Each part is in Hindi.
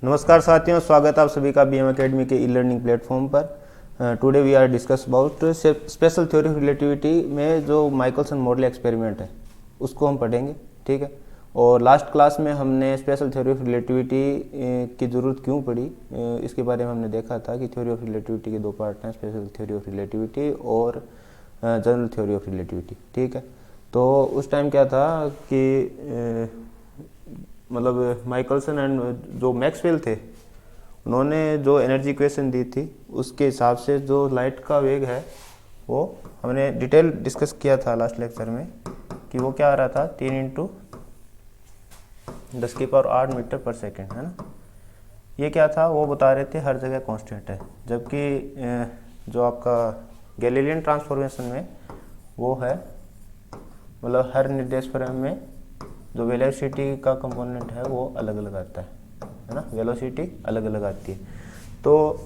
नमस्कार साथियों, स्वागत है आप सभी का बीएम एकेडमी के ई लर्निंग प्लेटफॉर्म पर। Today we are discuss about special theory of relativity में जो माइकलसन मॉडल एक्सपेरिमेंट है उसको हम पढ़ेंगे। ठीक है। और लास्ट क्लास में हमने स्पेशल थ्योरी ऑफ रिलेटिविटी की ज़रूरत क्यों पड़ी इसके बारे में हमने देखा था कि थ्योरी ऑफ रिलेटिविटी के दो पार्ट हैं, स्पेशल थ्योरी ऑफ रिलेटिविटी और जनरल थ्योरी ऑफ रिलेटिविटी। ठीक है। तो उस टाइम क्या था कि मतलब माइकलसन एंड जो मैक्सवेल थे उन्होंने जो एनर्जी इक्वेशन दी थी उसके हिसाब से जो लाइट का वेग है वो हमने डिटेल डिस्कस किया था लास्ट लेक्चर में कि वो क्या आ रहा था 3×10⁸ मीटर पर सेकेंड, है ना। ये क्या था वो बता रहे थे हर जगह कांस्टेंट है, जबकि जो आपका गैलीलियन ट्रांसफॉर्मेशन में वो है मतलब हर निर्देश फ्रेम में जो वेलोसिटी का कंपोनेंट है वो अलग अलग आता है ना, वेलोसिटी अलग अलग आती है। तो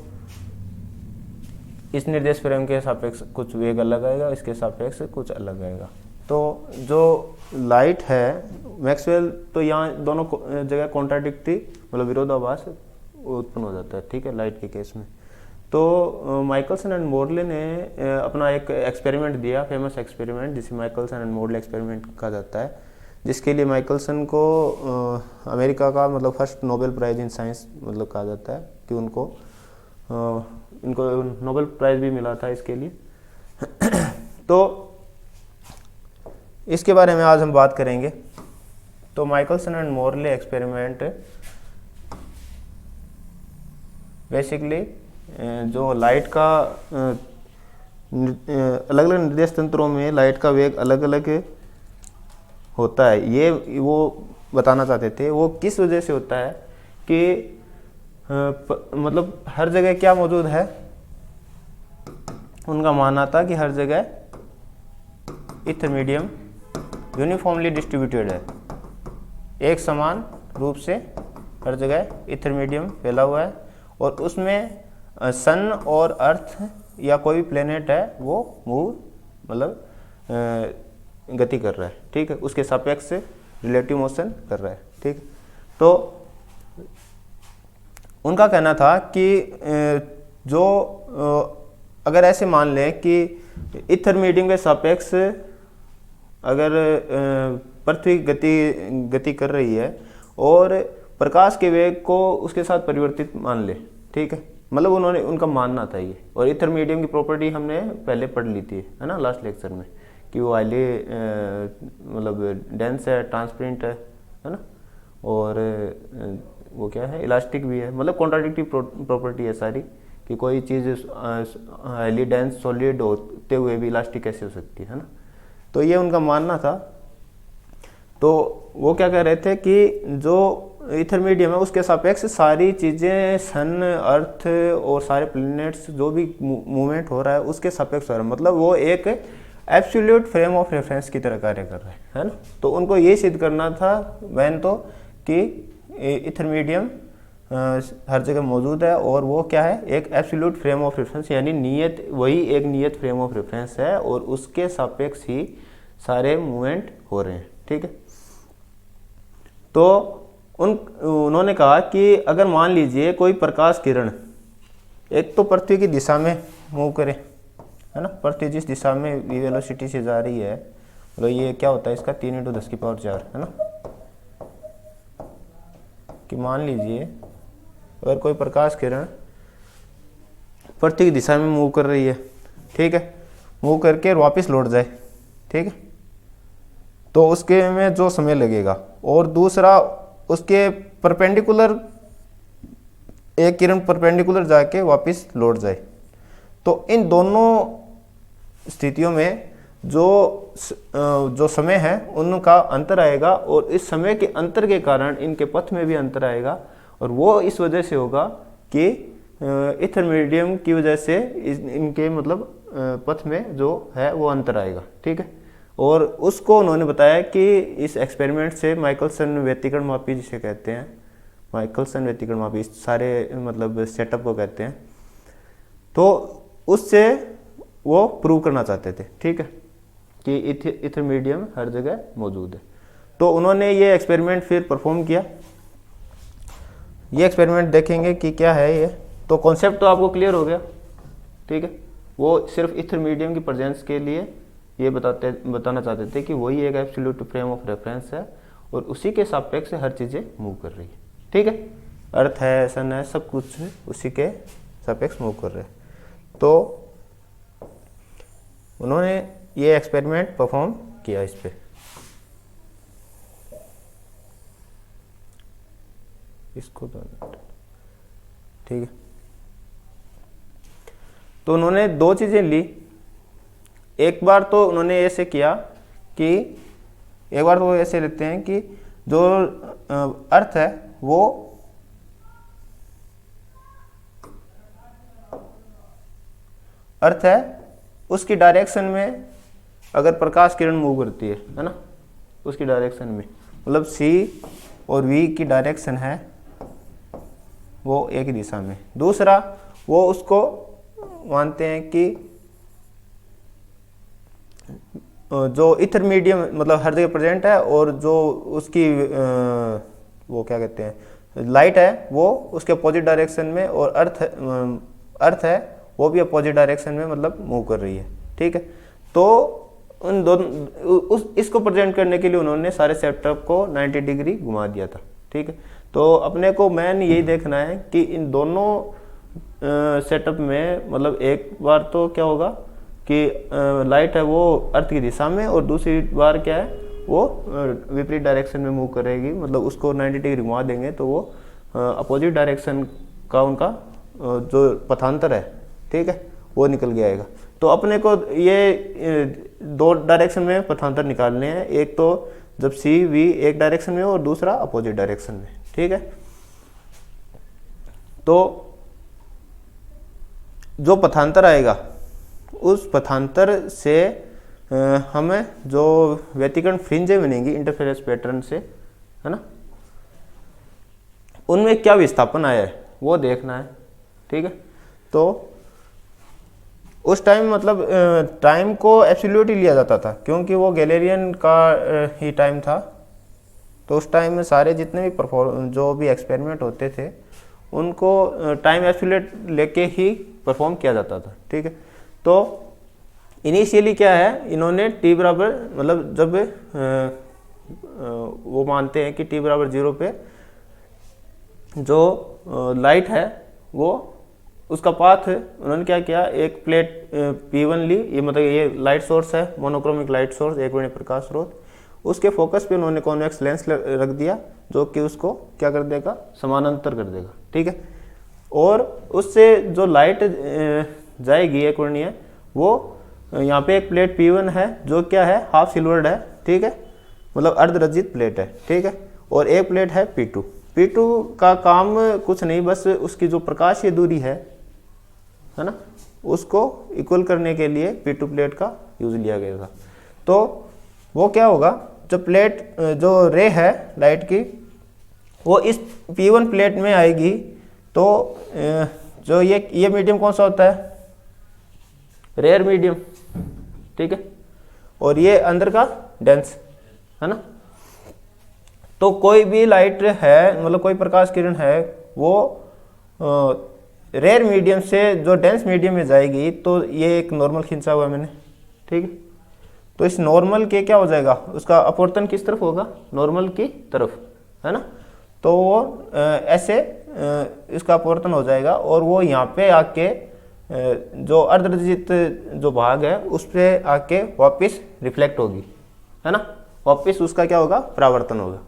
इस निर्देश फ्रेम के सापेक्ष कुछ वेग अलग आएगा, इसके सापेक्ष कुछ अलग आएगा। तो जो लाइट है मैक्सवेल तो यहाँ दोनों जगह कॉन्ट्राडिक्टरी मतलब विरोधाभास उत्पन्न हो जाता है। ठीक है, लाइट के केस में। तो माइकलसन एंड मोरले ने अपना एक एक्सपेरिमेंट दिया, फेमस एक्सपेरिमेंट जिसे माइकलसन एंड मोरले एक्सपेरिमेंट कहा जाता है, जिसके लिए माइकलसन को अमेरिका का मतलब first Nobel prize in science मतलब कहा जाता है कि इनको नोबेल प्राइज भी मिला था इसके लिए। तो इसके बारे में आज हम बात करेंगे। तो Michelson and Morley experiment basically जो लाइट का अलग अलग निर्देश तंत्रों में लाइट का वेग अलग अलग होता है, ये वो बताना चाहते थे। वो किस वजह से होता है कि मतलब हर जगह क्या मौजूद है, उनका मानना था कि हर जगह ईथर मीडियम यूनिफॉर्मली डिस्ट्रीब्यूटेड है, एक समान रूप से हर जगह ईथर मीडियम फैला हुआ है और उसमें सन और अर्थ या कोई भी प्लेनेट है वो मूव मतलब गति कर रहा है। ठीक है, उसके सापेक्ष से रिलेटिव मोशन कर रहा है। ठीक, तो उनका कहना था कि जो अगर ऐसे मान लें कि ईथर मीडियम के सापेक्ष अगर पृथ्वी गति कर रही है और प्रकाश के वेग को उसके साथ परिवर्तित मान ले। ठीक है, मतलब उनका मानना था ये। और ईथर मीडियम की प्रॉपर्टी हमने पहले पढ़ ली थी, है ना, लास्ट लेक्चर में, कि वो हाईली मतलब डेंस है, ट्रांसपेरेंट है ना, और वो क्या है, इलास्टिक भी है। मतलब कॉन्ट्राडिक्टिव प्रॉपर्टी है सारी कि कोई चीज़ हाईली डेंस सॉलिड होते हुए भी इलास्टिक कैसे हो सकती है ना। तो ये उनका मानना था। तो वो क्या कह रहे थे कि जो ईथर मीडियम है उसके सापेक्ष सारी चीज़ें, सन, अर्थ और सारे प्लैनेट्स जो भी मूवमेंट हो रहा है उसके सापेक्ष हो रहा है, मतलब वो एक एब्सोल्यूट फ्रेम ऑफ रेफरेंस की तरह कार्य कर रहा है ना। तो उनको ये सिद्ध करना था वैन तो कि ईथर मीडियम हर जगह मौजूद है और वो क्या है, एक एब्सोल्यूट फ्रेम ऑफ रेफरेंस, यानी नियत, वही एक नियत फ्रेम ऑफ रेफरेंस है और उसके सापेक्ष ही सारे मूवमेंट हो रहे हैं। ठीक है, तो उन्होंने कहा कि अगर मान लीजिए कोई प्रकाश किरण एक तो पृथ्वी की दिशा में मूव करे, है ना, पृथ्वी जिस दिशा में वी वेलोसिटी से जा रही है, मतलब ये क्या होता है इसका 3×10⁴, है ना, कि मान लीजिए अगर कोई प्रकाश किरण पृथ्वी की दिशा में मूव कर रही है, ठीक है, मूव करके वापस लौट जाए, ठीक है, तो उसके में जो समय लगेगा, और दूसरा उसके परपेंडिकुलर एक किरण परपेंडिकुलर जाके वापस लौट जाए, तो इन दोनों स्थितियों में जो समय है उनका अंतर आएगा और इस समय के अंतर के कारण इनके पथ में भी अंतर आएगा और वो इस वजह से होगा कि ईथर मीडियम की वजह से इनके मतलब पथ में जो है वो अंतर आएगा। ठीक है, और उसको उन्होंने बताया कि इस एक्सपेरिमेंट से माइकलसन व्यतिकरण मापी जिसे कहते हैं, माइकलसन व्यतिकरण मापी इस सारे मतलब सेटअप को कहते हैं, तो उससे वो प्रूव करना चाहते थे। ठीक है, कि ईथर मीडियम हर जगह मौजूद है। तो उन्होंने ये एक्सपेरिमेंट फिर परफॉर्म किया ये एक्सपेरिमेंट देखेंगे कि क्या है ये। तो कॉन्सेप्ट तो आपको क्लियर हो गया, ठीक है। वो सिर्फ ईथर मीडियम की प्रेजेंस के लिए ये बताना चाहते थे कि वही एक एब्सोल्यूट फ्रेम ऑफ रेफरेंस है और उसी के सापेक्ष से हर चीज़ें मूव कर रही है, ठीक है। अर्थ है, सन है, सब कुछ उसी के सापेक्ष मूव कर रहे हैं। तो उन्होंने ये एक्सपेरिमेंट परफॉर्म किया इस पे। इसको ठीक है। तो उन्होंने दो चीज़ें ली। एक बार तो उन्होंने ऐसे किया कि एक बार तो वो ऐसे लेते हैं कि जो अर्थ है वो अर्थ है उसकी डायरेक्शन में अगर प्रकाश किरण मूव करती है ना, उसकी डायरेक्शन में, मतलब सी और वी की डायरेक्शन है वो एक ही दिशा में। दूसरा वो उसको मानते हैं कि जो इथर मीडियम मतलब हर जगह प्रेजेंट है और जो उसकी वो क्या कहते हैं लाइट है वो उसके अपोजिट डायरेक्शन में, और अर्थ है वो भी अपोजिट डायरेक्शन में मतलब मूव कर रही है, ठीक है। तो उन दोनों इसको प्रेजेंट करने के लिए उन्होंने सारे सेटअप को 90 डिग्री घुमा दिया था, ठीक है। तो अपने को मेन यही देखना है कि इन दोनों सेटअप में मतलब एक बार तो क्या होगा कि लाइट है वो अर्थ की दिशा में और दूसरी बार क्या है वो विपरीत डायरेक्शन में मूव करेगी, मतलब उसको 90 डिग्री घुमा देंगे तो वो अपोजिट डायरेक्शन का उनका जो पथांतर है, ठीक है, वो निकल के आएगा। तो अपने को ये दो डायरेक्शन में पथांतर निकालने हैं, एक तो जब सी वी एक डायरेक्शन में और दूसरा अपोजिट डायरेक्शन में, ठीक है। तो जो पथांतर आएगा उस पथांतर से हमें जो व्यतिकरण फ्रिंजें बनेंगी इंटरफेरेंस पैटर्न से, है ना, उनमें क्या विस्थापन आया है वो देखना है, ठीक है। तो उस टाइम मतलब टाइम को एब्सोल्यूट ही लिया जाता था क्योंकि वो गैलेरियन का ही टाइम था। तो उस टाइम में सारे जितने भी जो भी एक्सपेरिमेंट होते थे उनको टाइम एब्सोल्यूट लेके ही परफॉर्म किया जाता था, ठीक है। तो इनिशियली क्या है, इन्होंने टी बराबर मतलब जब वो मानते हैं कि टी बराबर 0 पे जो लाइट है वो उसका पाथ उन्होंने क्या किया, एक प्लेट P1 ली, ये मतलब ये लाइट सोर्स है, मोनोक्रोमिक लाइट सोर्स, एक वर्णीय प्रकाश स्रोत, उसके फोकस पे उन्होंने कॉन्वेक्स लेंस रख दिया जो कि उसको क्या कर देगा, समानांतर कर देगा, ठीक है। और उससे जो लाइट जाएगी एक वर्णीय, वो यहाँ पे एक प्लेट P1 है जो क्या है हाफ सिल्वर्ड है, ठीक है, मतलब अर्धरजित प्लेट है, ठीक है। और एक प्लेट है P2। P2 का काम कुछ नहीं, बस उसकी जो प्रकाशीय दूरी है ना, उसको इक्वल करने के लिए P2 प्लेट का यूज लिया गया था। तो वो क्या होगा, जब प्लेट जो रे है लाइट की वो इस P1 प्लेट में आएगी तो जो ये मीडियम कौन सा होता है, रेयर मीडियम, ठीक है, और ये अंदर का डेंस है ना। तो कोई भी लाइट है मतलब कोई प्रकाश किरण है वो रेयर मीडियम से जो डेंस मीडियम में जाएगी, तो ये एक नॉर्मल खींचा हुआ है मैंने, ठीक है। तो इस नॉर्मल के क्या हो जाएगा, उसका अपवर्तन किस तरफ होगा, नॉर्मल की तरफ, है ना। तो वो ऐसे इसका अपवर्तन हो जाएगा और वो यहाँ पे आके जो अर्धरजित जो भाग है उस पर आके वापस रिफ्लेक्ट होगी, है ना, वापस उसका क्या होगा, परावर्तन होगा।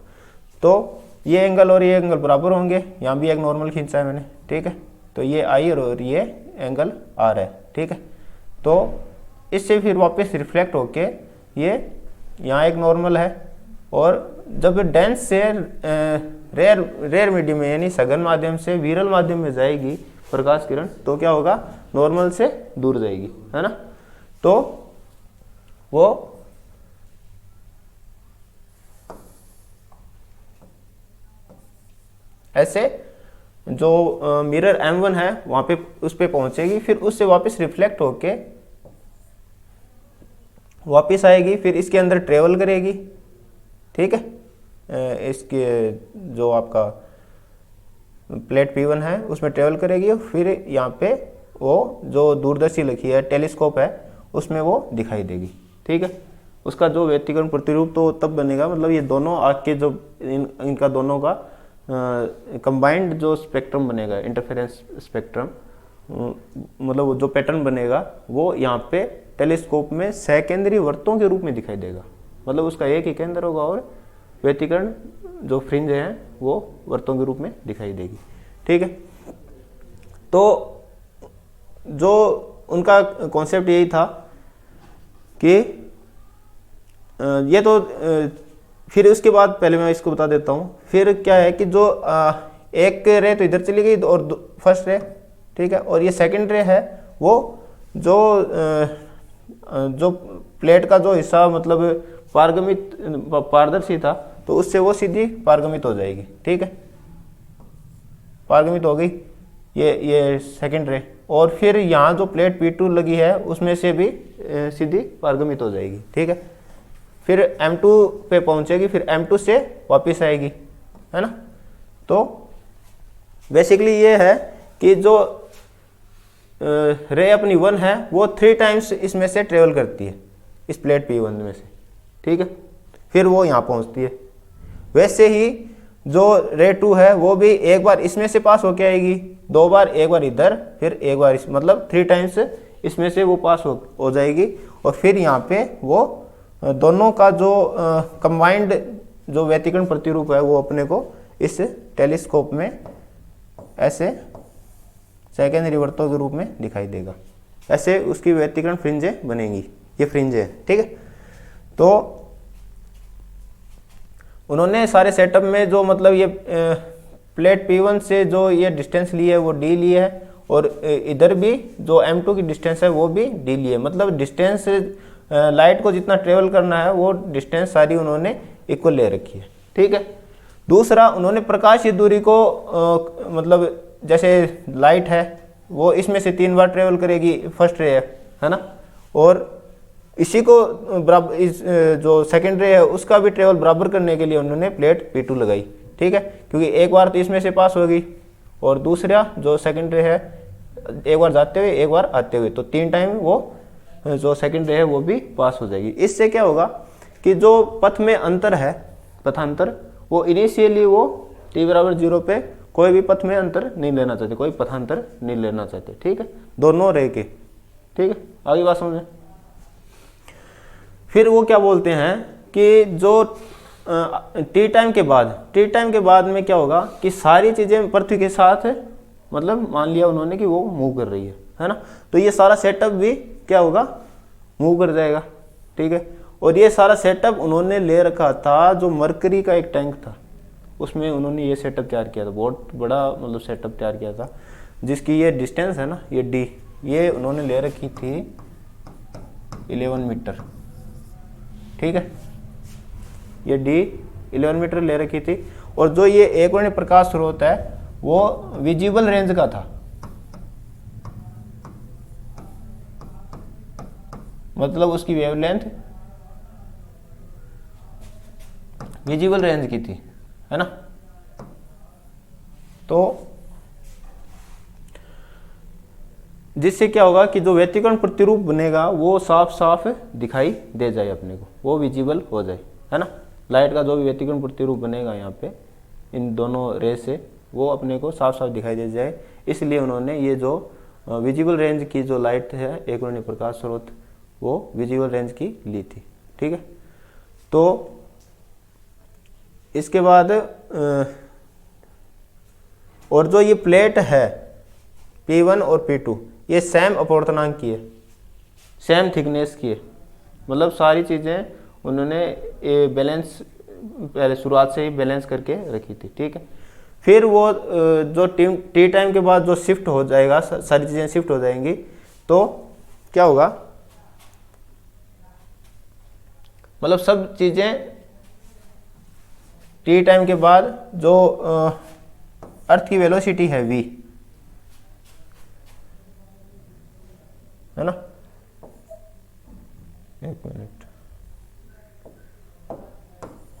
तो ये एंगल और ये एंगल बराबर होंगे, यहाँ भी एक नॉर्मल खींचा है मैंने, ठीक है। तो ये आई और ये एंगल आर है, ठीक है। तो इससे फिर वापस रिफ्लेक्ट होके ये यहाँ एक नॉर्मल है, और जब डेंस से रेयर मीडियम में यानी सघन माध्यम से विरल माध्यम में जाएगी प्रकाश किरण, तो क्या होगा, नॉर्मल से दूर जाएगी, है ना। तो वो ऐसे जो मिरर M1 है वहां पे उस पे पहुंचेगी, फिर उससे वापस रिफ्लेक्ट होके वापस आएगी, फिर इसके अंदर ट्रेवल करेगी, ठीक है। इसके जो आपका प्लेट P1 है उसमें ट्रेवल करेगी, और फिर यहाँ पे वो जो दूरदर्शी लिखी है टेलीस्कोप है उसमें वो दिखाई देगी। ठीक है, उसका जो व्यतिकरण प्रतिरूप तो तब बनेगा, मतलब ये दोनों आँख के जो इनका दोनों का कंबाइंड जो स्पेक्ट्रम बनेगा, इंटरफेरेंस स्पेक्ट्रम, मतलब जो पैटर्न बनेगा वो यहाँ पे टेलीस्कोप में सकेंद्रीय वृत्तों के रूप में दिखाई देगा। मतलब उसका एक ही केंद्र होगा और व्यतिकरण जो फ्रिंज है वो वृत्तों के रूप में दिखाई देगी। ठीक है, तो जो उनका कॉन्सेप्ट यही था कि ये तो फिर उसके बाद पहले मैं इसको बता देता हूँ। फिर क्या है कि जो एक रे तो इधर चली गई और फर्स्ट रे, ठीक है, और ये सेकंड रे है वो जो प्लेट का जो हिस्सा मतलब पारदर्शी था तो उससे वो सीधी पारगमित हो जाएगी। ठीक है, पारगमित हो गई ये सेकंड रे, और फिर यहाँ जो प्लेट P2 लगी है उसमें से भी सीधी पारगमित हो जाएगी। ठीक है, फिर M2 पे पहुंचेगी, फिर M2 से वापस आएगी, है ना। तो बेसिकली ये है कि जो रे अपनी 1 है वो 3 टाइम्स इसमें से ट्रेवल करती है, इस प्लेट P1 में से। ठीक है, फिर वो यहाँ पहुंचती है। वैसे ही जो रे 2 है वो भी एक बार इसमें से पास होके आएगी, 2 बार, एक बार इधर, फिर एक बार मतलब 3 टाइम्स इसमें से वो पास हो जाएगी, और फिर यहाँ पे वो दोनों का जो कंबाइंड जो व्यतिकरण प्रतिरूप है वो अपने को इस टेलीस्कोप में ऐसे सेकेंडरी वृत्तों के रूप में दिखाई देगा। ऐसे उसकी व्यतिकरण फ्रिंजें बनेंगी, ये फ्रिंजें है। ठीक है, तो उन्होंने सारे सेटअप में जो मतलब ये प्लेट P1 से जो ये डिस्टेंस ली है वो D ली है, और इधर भी जो M2 की डिस्टेंस है वो भी D ली है। मतलब डिस्टेंस लाइट को जितना ट्रेवल करना है वो डिस्टेंस सारी उन्होंने इक्वल ले रखी है। ठीक है, दूसरा उन्होंने प्रकाशीय दूरी को मतलब जैसे लाइट है वो इसमें से 3 बार ट्रेवल करेगी, फर्स्ट रे है ना, और इसी को बराबर इस जो सेकंड रे है उसका भी ट्रेवल बराबर करने के लिए उन्होंने प्लेट P2 लगाई। ठीक है, क्योंकि एक बार तो इसमें से पास होगी और दूसरा जो सेकंड रे है एक बार जाते हुए एक बार आते हुए, तो 3 टाइम वो जो सेकंड रे है वो भी पास हो जाएगी। इससे क्या होगा कि जो पथ में अंतर है, पथांतर, वो इनिशियली वो t=0 पे कोई भी पथ में अंतर नहीं लेना चाहते, कोई पथांतर नहीं लेना चाहते। ठीक है, दोनों रे के। ठीक है, आगे बात समझें। फिर वो क्या बोलते हैं कि जो टी टाइम के बाद में क्या होगा कि सारी चीजें पृथ्वी के साथ मतलब मान लिया उन्होंने कि वो मूव कर रही है ना, तो ये सारा सेटअप भी क्या होगा, मूव कर जाएगा। ठीक है, और ये सारा सेटअप उन्होंने ले रखा था, जो मरकरी का एक टैंक था उसमें उन्होंने ये सेटअप तैयार किया था, बहुत बड़ा मतलब सेटअप तैयार किया था, जिसकी ये डिस्टेंस है ना, ये D, ये उन्होंने ले रखी थी 11 मीटर। ठीक है, ये D 11 मीटर ले रखी थी, और जो ये एकवर्णीय प्रकाश स्रोत है वो विजिबल रेंज का था, मतलब उसकी वेवलेंथ विजिबल रेंज की थी, है ना। तो जिससे क्या होगा कि जो व्यतिकरण प्रतिरूप बनेगा वो साफ साफ दिखाई दे जाए अपने को, वो विजिबल हो जाए, है ना। लाइट का जो भी व्यतिकरण प्रतिरूप बनेगा यहाँ पे इन दोनों रे से, वो अपने को साफ साफ दिखाई दे जाए, इसलिए उन्होंने ये जो विजिबल रेंज की जो लाइट है एकवर्णीय प्रकाश स्रोत वो विजिबल रेंज की ली थी। ठीक है, तो इसके बाद और जो ये प्लेट है P1 और P2 ये सेम अपवर्तनांक की है, सेम थिकनेस की है, मतलब सारी चीज़ें उन्होंने बैलेंस पहले शुरुआत से ही बैलेंस करके रखी थी। ठीक है, फिर वो जो टी टाइम के बाद जो शिफ्ट हो जाएगा, सारी चीज़ें शिफ्ट हो जाएंगी, तो क्या होगा, मतलब सब चीज़ें टी टाइम के बाद जो अर्थ की वेलोसिटी है v, है ना। एक मिनट,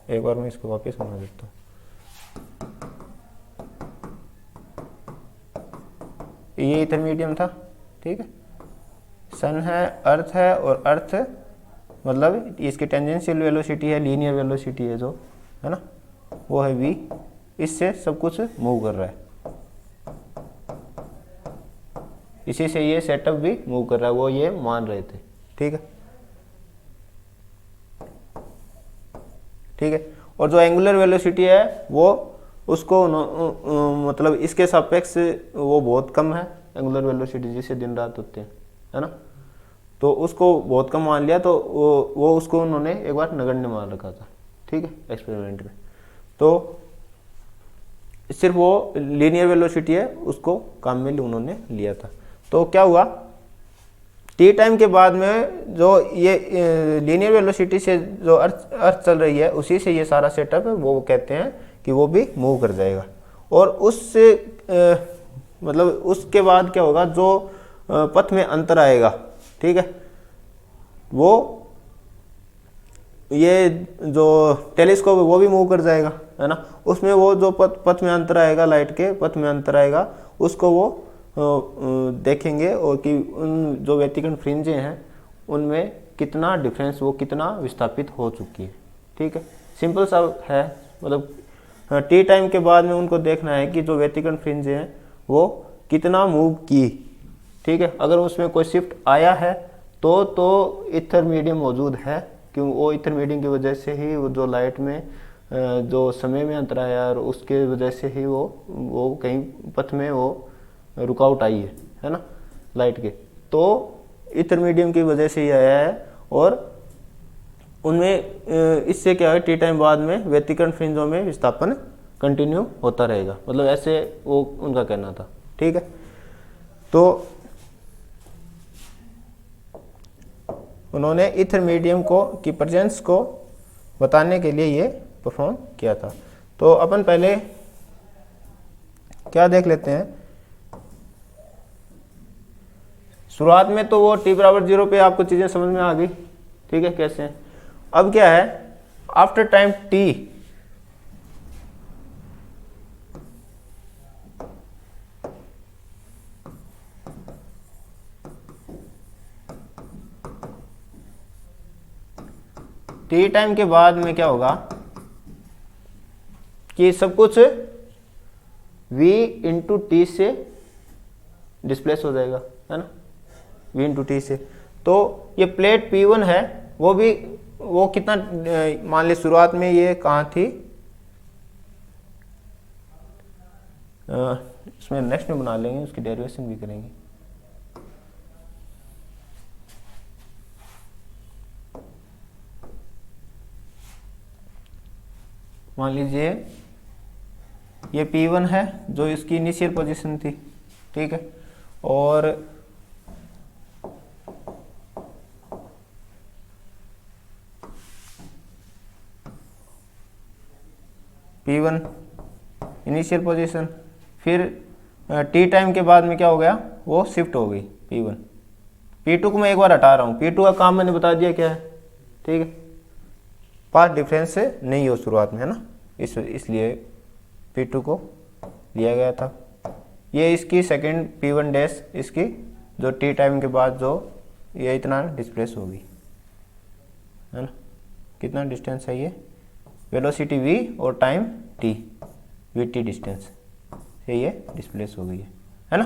एक बार मैं इसको वापस बना देता हूँ। ये इथर मीडियम था, ठीक है। सन है, अर्थ है, और अर्थ मतलब इसकी टेंजेंशियल वेलोसिटी है, लीनियर वेलोसिटी है जो, है ना, वो है v। इससे सब कुछ मूव कर रहा है, इसी से ये सेटअप भी मूव कर रहा है, वो ये मान रहे थे, ठीक है, ठीक है। और जो एंगुलर वेलोसिटी है वो उसको मतलब इसके सापेक्ष वो बहुत कम है, एंगुलर वेलोसिटी जिससे दिन रात होते हैं, है ना, तो उसको बहुत कम मान लिया, तो वो उसको उन्होंने एक बार नगण्य मान रखा था, ठीक है, एक्सपेरिमेंट में। तो सिर्फ वो लीनियर वेलोसिटी है उसको काम में उन्होंने लिया था। तो क्या हुआ, टी टाइम के बाद में जो ये लीनियर वेलोसिटी से जो अर्थ चल रही है उसी से ये सारा सेटअप है, वो कहते हैं कि वो भी मूव कर जाएगा। और उससे मतलब उसके बाद क्या होगा, जो पथ में अंतर आएगा, ठीक है, वो ये जो टेलीस्कोप है वो भी मूव कर जाएगा, है ना। उसमें वो जो पथ में अंतर आएगा, लाइट के पथ में अंतर आएगा, उसको वो देखेंगे, और कि उन जो व्यतिकरण फ्रिंजें हैं उनमें कितना डिफरेंस, वो कितना विस्थापित हो चुकी है, ठीक है, सिंपल सा है। मतलब टी टाइम के बाद में उनको देखना है कि जो व्यतिकरण फ्रिंजें हैं वो कितना मूव की, ठीक है। अगर उसमें कोई शिफ्ट आया है तो इथर मीडियम मौजूद है, क्यों, वो इथर मीडियम की वजह से ही वो जो लाइट में जो समय में अंतर आया और उसके वजह से ही वो कहीं पथ में वो रुकावट आई है ना, लाइट के, तो इथर मीडियम की वजह से ही आया है। और उनमें इससे क्या है, टी टाइम बाद में व्यतिकरण फ्रिंजों में विस्थापन कंटिन्यू होता रहेगा, मतलब ऐसे वो उनका कहना था, ठीक है। तो उन्होंने इथर मीडियम को की प्रेजेंस को बताने के लिए ये परफॉर्म किया था। तो अपन पहले क्या देख लेते हैं, शुरुआत में तो वो t=0 पे आपको चीजें समझ में आ गई, ठीक है, कैसे हैं। अब क्या है, after time t, T time के बाद में क्या होगा कि सब कुछ v इंटू टी से डिस्प्लेस हो जाएगा, है ना, v इंटू टी से। तो ये प्लेट P1 है, वो कितना, मान ली शुरुआत में ये कहाँ थी, इसमें नेक्स्ट में बना लेंगे, उसकी डेरिवेशन भी करेंगे। मान लीजिए ये P1 है जो इसकी इनिशियल पोजीशन थी, ठीक है, और P1 इनिशियल पोजीशन, फिर टी टाइम के बाद में क्या हो गया, वो शिफ्ट हो गई P1। P2 को मैं एक बार हटा रहा हूँ, P2 का काम मैंने बता दिया क्या है, ठीक है, पाथ डिफरेंस से नहीं हो शुरुआत में, है ना, इसलिए P2 को लिया गया था। ये इसकी सेकंड P1 डैश, इसकी जो टी टाइम के बाद जो ये इतना डिस्प्लेस होगी, है ना, कितना डिस्टेंस है ये, वेलोसिटी v और टाइम t, vt डिस्टेंस से ये डिस्प्लेस हो गई है ना।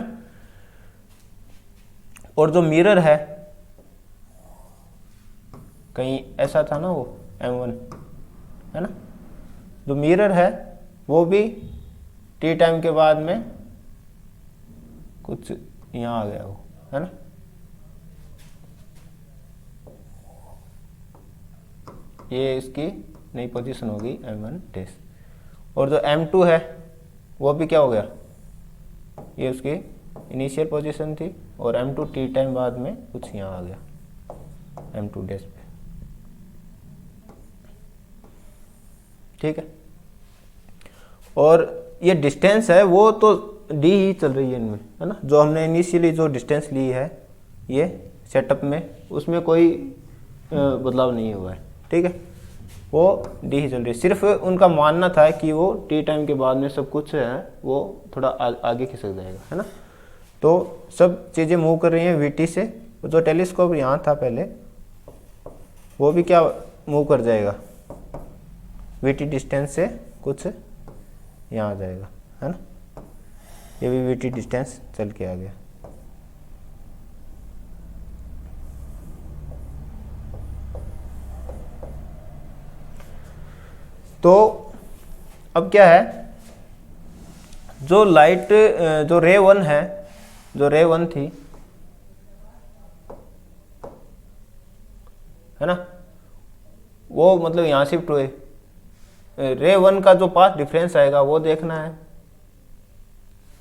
और जो मिरर है, कहीं ऐसा था ना वो m1, है ना, जो मिरर है वो भी टी टाइम के बाद में कुछ यहाँ आ गया वो, है ना, ये इसकी नई पोजीशन होगी m1 डैश। और जो m2 है वो भी क्या हो गया, ये उसकी इनिशियल पोजीशन थी, और m2 टी टाइम बाद में कुछ यहाँ आ गया m2 डैश पे, ठीक है। और ये डिस्टेंस है वो तो d ही चल रही है इनमें, है ना, जो हमने इनिशियली जो डिस्टेंस ली है ये सेटअप में, उसमें कोई बदलाव नहीं हुआ है, ठीक है, वो डी ही चल रही है। सिर्फ उनका मानना था कि वो टी टाइम के बाद में सब कुछ है वो थोड़ा आगे खिसक जाएगा, है ना। तो सब चीज़ें मूव कर रही हैं वीटी से। जो टेलीस्कोप यहाँ था पहले, वो भी क्या मूव कर जाएगा, वीटी डिस्टेंस से कुछ यहाँ आ जाएगा, है ना। ये भी वीटी डिस्टेंस चल के आ गया। तो अब क्या है, जो लाइट जो रे 1 है, जो रे 1 थी, है ना, वो मतलब यहाँ शिफ्ट हुए। रे 1 का जो पाथ डिफरेंस आएगा वो देखना है।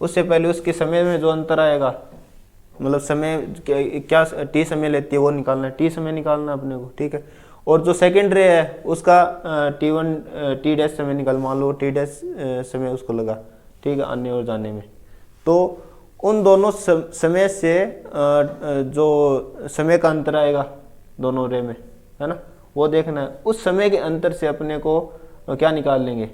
उससे पहले उसके समय में जो अंतर आएगा, मतलब समय क्या टी समय लेती है वो निकालना है, टी समय निकालना है अपने को, ठीक है। और जो सेकंड रे है उसका T1 टी डैश समय निकाल, मान लो टी डैश समय उसको लगा, ठीक है, आने और जाने में। तो उन दोनों समय से जो समय का अंतर आएगा दोनों रे में, है ना, वो देखना है। उस समय के अंतर से अपने को क्या निकाल लेंगे,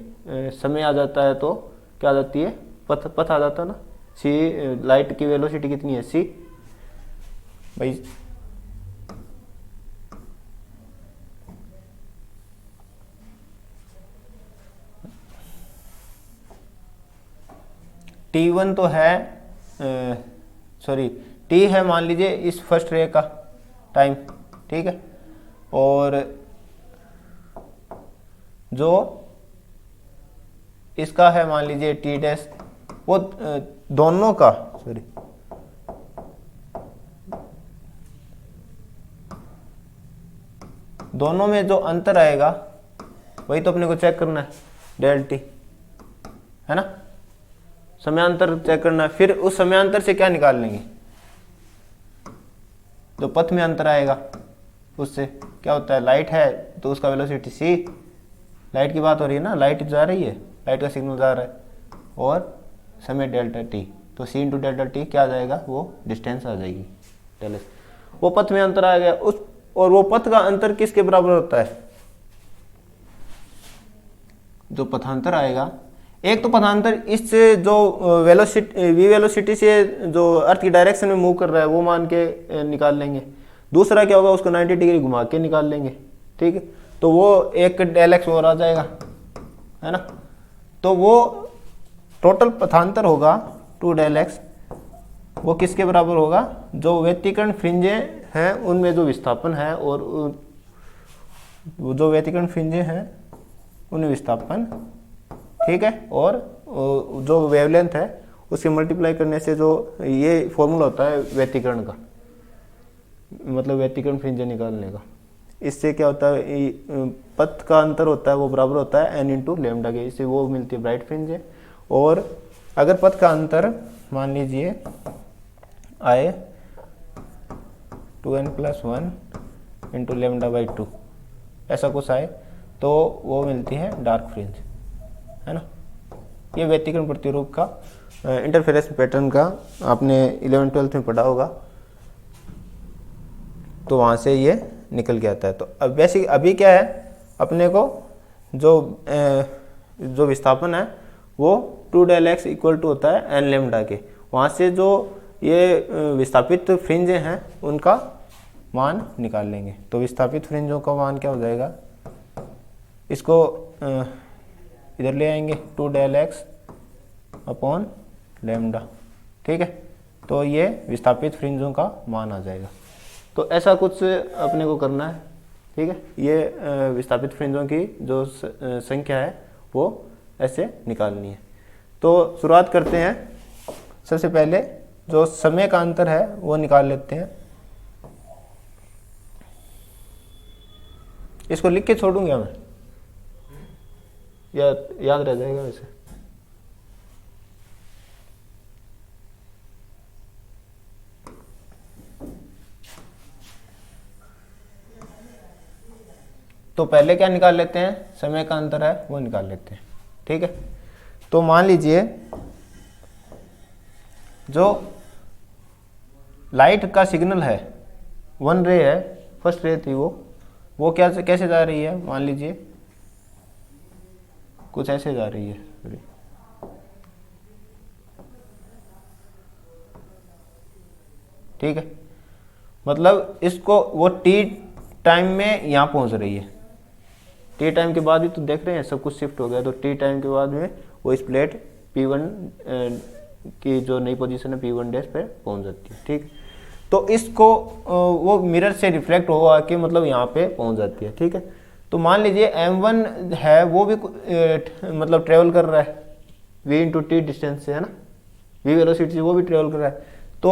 समय आ जाता है तो क्या आ जाती है, पथ आ जाता है ना। सी लाइट की वेलोसिटी कितनी है, सी भाई T1 तो है, सॉरी T है मान लीजिए इस फर्स्ट रे का टाइम, ठीक है। और जो इसका है मान लीजिए टी डैश, वो दोनों का, सॉरी दोनों में जो अंतर आएगा वही तो अपने को चेक करना है, डेल टी, है ना, समयांतर चेक करना है। फिर उस समयांतर से क्या निकाल लेंगे, जो पथ में अंतर आएगा उससे क्या होता है, लाइट है तो उसका वेलोसिटी सी, लाइट की बात हो रही है ना, लाइट जा रही है, लाइट का सिग्नल जा रहा है, और समय डेल्टा टी, तो सी इंटू डेल्टा टी क्या आ जाएगा, वो डिस्टेंस आ जाएगी डेल, वो पथ में अंतर आ गया उस। और वो पथ का अंतर किसके बराबर होता है, जो पथांतर आएगा, एक तो पथांतर इस जो वेलोसिटी वी वेलोसिटी से जो अर्थ की डायरेक्शन में मूव कर रहा है वो मान के निकाल लेंगे। दूसरा क्या होगा, उसको 90 डिग्री घुमा के निकाल लेंगे, ठीक है। तो वो एक डेल एक्स और आ जाएगा, है ना। तो वो टोटल पथांतर होगा 2 डेल एक्स, वो किसके बराबर होगा, जो व्यतिकरण फ्रिंजे हैं उनमें जो विस्थापन है, और जो व्यतिकरण फ्रिंजे हैं उनमें विस्थापन, ठीक है, और जो वेवलेंथ है उसके मल्टीप्लाई करने से जो ये फॉर्मूला होता है व्यतिकरण का, मतलब व्यतिकरण फ्रिंजे निकालने का। इससे क्या होता है, पथ का अंतर होता है वो बराबर होता है n इंटू लेमडा के, इससे वो मिलती है ब्राइट फ्रिंज। और अगर पथ का अंतर मान लीजिए आए 2n+1 इंटू लेमडा बाई 2, ऐसा कुछ आए, तो वो मिलती है डार्क फ्रिंज, है ना। ये व्यतिकरण प्रतिरूप का इंटरफेरेंस पैटर्न का आपने 11th-12th में पढ़ा होगा, तो वहाँ से ये निकल के आता है। तो अब वैसे अभी क्या है, अपने को जो विस्थापन है वो 2 डेल एक्स इक्वल टू होता है n लेमडा के। वहाँ से जो ये विस्थापित फ्रिंजें हैं उनका मान निकाल लेंगे। तो विस्थापित फ्रिंजों का मान क्या हो जाएगा, इसको इधर ले आएंगे 2 डेल एक्स अपॉन लेमडा, ठीक है। तो ये विस्थापित फ्रिंजों का मान आ जाएगा। तो ऐसा कुछ अपने को करना है, ठीक है। ये विस्थापित फ्रिंजों की जो संख्या है वो ऐसे निकालनी है। तो शुरुआत करते हैं। सबसे पहले जो समय का अंतर है वो निकाल लेते हैं। इसको लिख के छोड़ूंगा मैं, या याद रह जाएगा वैसे। तो पहले क्या निकाल लेते हैं, समय का अंतर है वो निकाल लेते हैं, ठीक है। तो मान लीजिए जो लाइट का सिग्नल है, 1 रे है, फर्स्ट रे थी वो क्या कैसे जा रही है, मान लीजिए कुछ ऐसे जा रही है, ठीक है, मतलब इसको वो टी टाइम में यहाँ पहुँच रही है, टी टाइम के बाद भी तो देख रहे हैं सब कुछ शिफ्ट हो गया, तो टी टाइम के बाद में वो इस प्लेट P1 की जो नई पोजीशन है P1 डैश पे पहुँच जाती है। ठीक, तो इसको वो मिरर से रिफ्लेक्ट हो के मतलब यहाँ पे पहुँच जाती है। ठीक है, तो मान लीजिए M1 है वो भी मतलब ट्रेवल कर रहा है v इंटू टी डिस्टेंस से, है ना, v वेलोसिटी से वो भी ट्रेवल कर रहा है। तो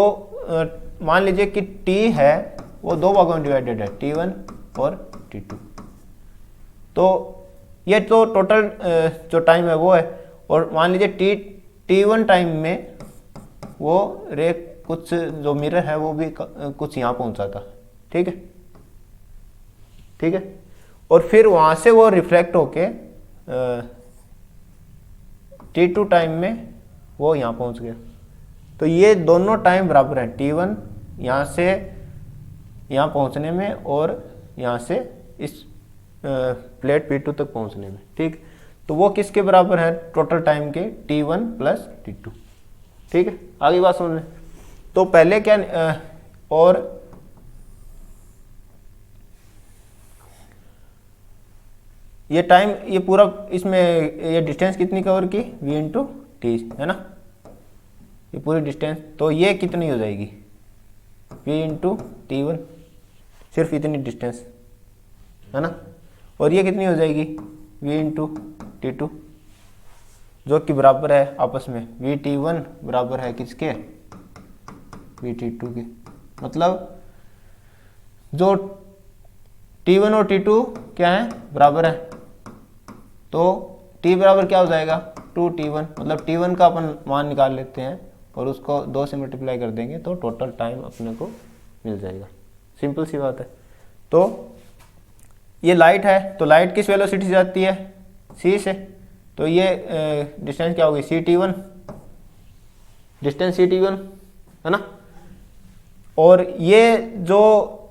मान लीजिए कि t है वो दो भागों में डिवाइडेड है, T1 और T2। तो ये तो टोटल जो टाइम है वो है, और मान लीजिए T1 टाइम में वो रे कुछ जो मिरर है वो भी कुछ यहाँ पहुँचा था। ठीक है, ठीक है, और फिर वहाँ से वो रिफ्लेक्ट होके T2 टाइम में वो यहाँ पहुँच गया। तो ये दोनों टाइम बराबर है, T1 यहाँ से यहाँ पहुँचने में और यहाँ से इस प्लेट P2 तक पहुँचने में। ठीक, तो वो किसके बराबर है, टोटल टाइम के T1 प्लस T2। ठीक है, आगे बात सुन लें। तो पहले क्या और ये टाइम, ये पूरा इसमें ये डिस्टेंस कितनी कवर की, v इंटू टी, है ना, ये पूरी डिस्टेंस, तो ये कितनी हो जाएगी v इंटू T1, सिर्फ इतनी डिस्टेंस, है ना, और ये कितनी हो जाएगी v इंटू T2, जो कि बराबर है आपस में VT1 बराबर है किसके, VT2 के। मतलब जो T1 और T2 क्या है, बराबर है, तो T बराबर क्या हो जाएगा 2T1, मतलब T1 का अपन मान निकाल लेते हैं और उसको 2 से मल्टीप्लाई कर देंगे तो टोटल टाइम अपने को मिल जाएगा। सिंपल सी बात है। तो ये लाइट है, तो लाइट किस वेलोसिटी से जाती है, c से, तो ये डिस्टेंस क्या होगी CT1, डिस्टेंस CT1, है ना, और ये जो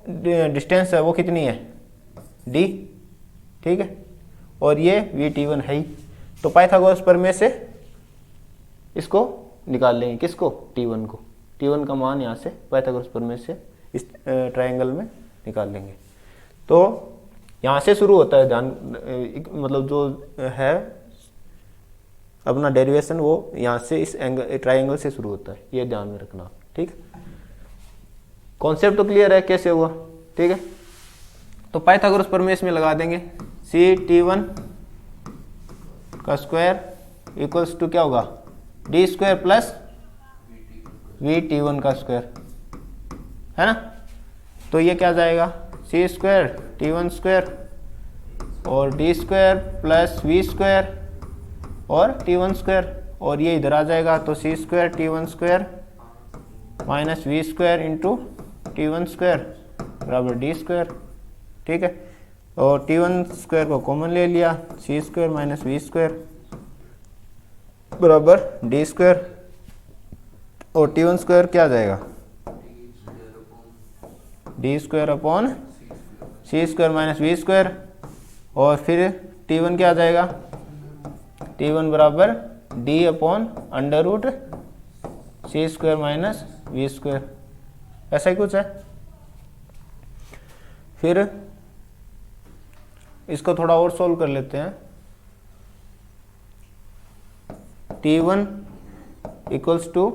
डिस्टेंस है वो कितनी है d, ठीक है, और ये VT1 है ही। तो पाइथागोरस प्रमेय से इसको निकाल लेंगे, किसको, T1 को, T1 का मान यहाँ से पाइथागोरस प्रमेय से इस ट्रायंगल में निकाल लेंगे। तो यहाँ से शुरू होता है ध्यान, मतलब जो है अपना डेरिवेशन वो यहाँ से इस एंगल ट्रायंगल से शुरू होता है, ये ध्यान में रखना। ठीक, कॉन्सेप्ट तो क्लियर है कैसे हुआ। ठीक है, तो पाइथागोरस प्रमेय में लगा देंगे, CT1 का स्क्वायर इक्वल्स टू क्या होगा d स्क्वायर प्लस VT1 का स्क्वायर, है ना, तो ये क्या जाएगा c स्क्वायर T1 स्क्वायर और d square plus v square और T1 स्क्वायर, और ये इधर आ जाएगा तो c square T1 square minus v square into T1 square बराबर d स्क्वायर। ठीक है, और T1 स्क्वायर को कॉमन ले लिया, c square minus v square बराबर d स्क्वायर, और T1 स्क्वायर क्या आ जाएगा d square upon c square minus v square, और फिर T1 क्या आ जाएगा, T1 बराबर d अपॉन under root c square minus v square, ऐसा ही कुछ है। फिर इसको थोड़ा और सोल्व कर लेते हैं। T1 इक्वल्स टू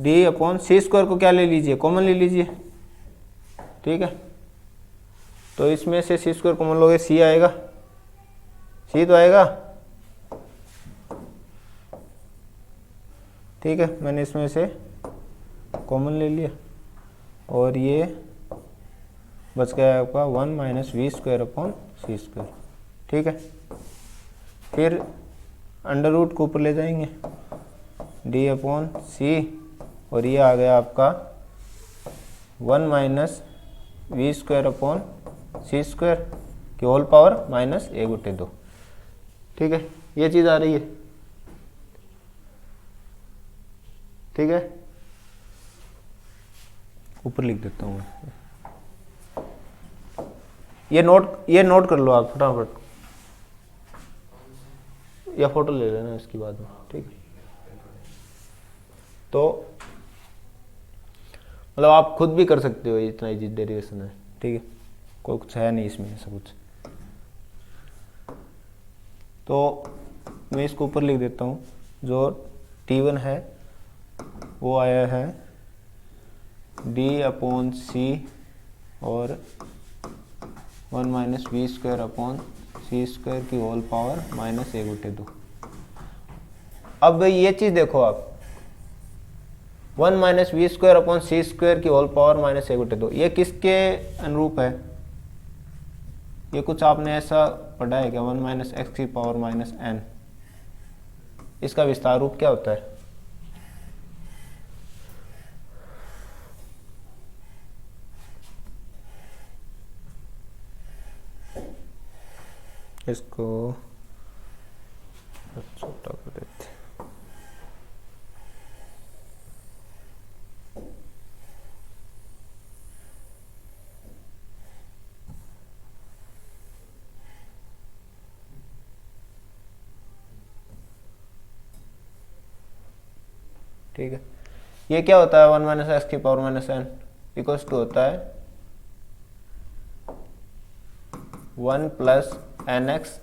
d अपॉन c स्क्वायर को क्या ले लीजिए, कॉमन ले लीजिए। ठीक है, तो इसमें से c स्क्वायर कॉमन लोगे, c आएगा, c तो आएगा। ठीक है, मैंने इसमें से कॉमन ले लिया और ये बच गया आपका 1 minus v square upon c square. ठीक है, फिर अंडर रूट को ऊपर ले जाएंगे, डी अपॉन सी, और ये आ गया आपका 1 minus v square upon c square की होल पावर माइनस 1/2। ठीक है, ये चीज़ आ रही है। ठीक है, ऊपर लिख देता हूँ मैं, ये नोट कर लो आप फटाफट, या फोटो ले लेना इसके बाद में। ठीक है, तो मतलब आप खुद भी कर सकते हो, इतना इजी डेरिवेशन है, ठीक है, कोई कुछ है नहीं इसमें ऐसा कुछ। तो मैं इसको ऊपर लिख देता हूँ, जो T1 है वो आया है D/C और 1 माइनस v² की होल पावर -1/2। अब ये चीज़ देखो आप, 1 माइनस v² की होल पावर -1/2, ये किसके अनुरूप है? ये कुछ आपने ऐसा पढ़ा है क्या? 1 माइनस एक्स की पावर -n, इसका विस्तार रूप क्या होता है? इसको छोटा कर देते हैं। ठीक है, ये क्या होता है? 1 माइनस एक्स की पावर -n इक्वल्स टू होता है 1 plus n x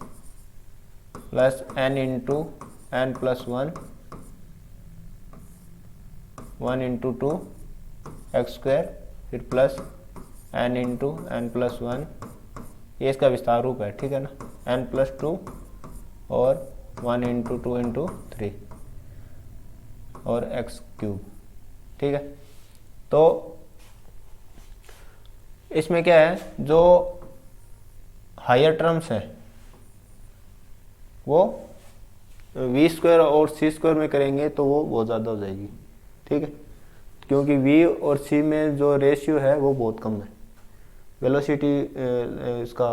plus n into n plus 1 into 2 x², फिर plus n into n plus 1, ये इसका विस्तार रूप है, ठीक है ना, n प्लस 2 और 1 इंटू 2 इंटू 3 और x³, ठीक है। तो इसमें क्या है, जो हायर टर्म्स हैं वो v² और c² में करेंगे तो वो बहुत ज़्यादा हो जाएगी, ठीक है, क्योंकि v और c में जो रेशियो है वो बहुत कम है। वेलोसिटी इसका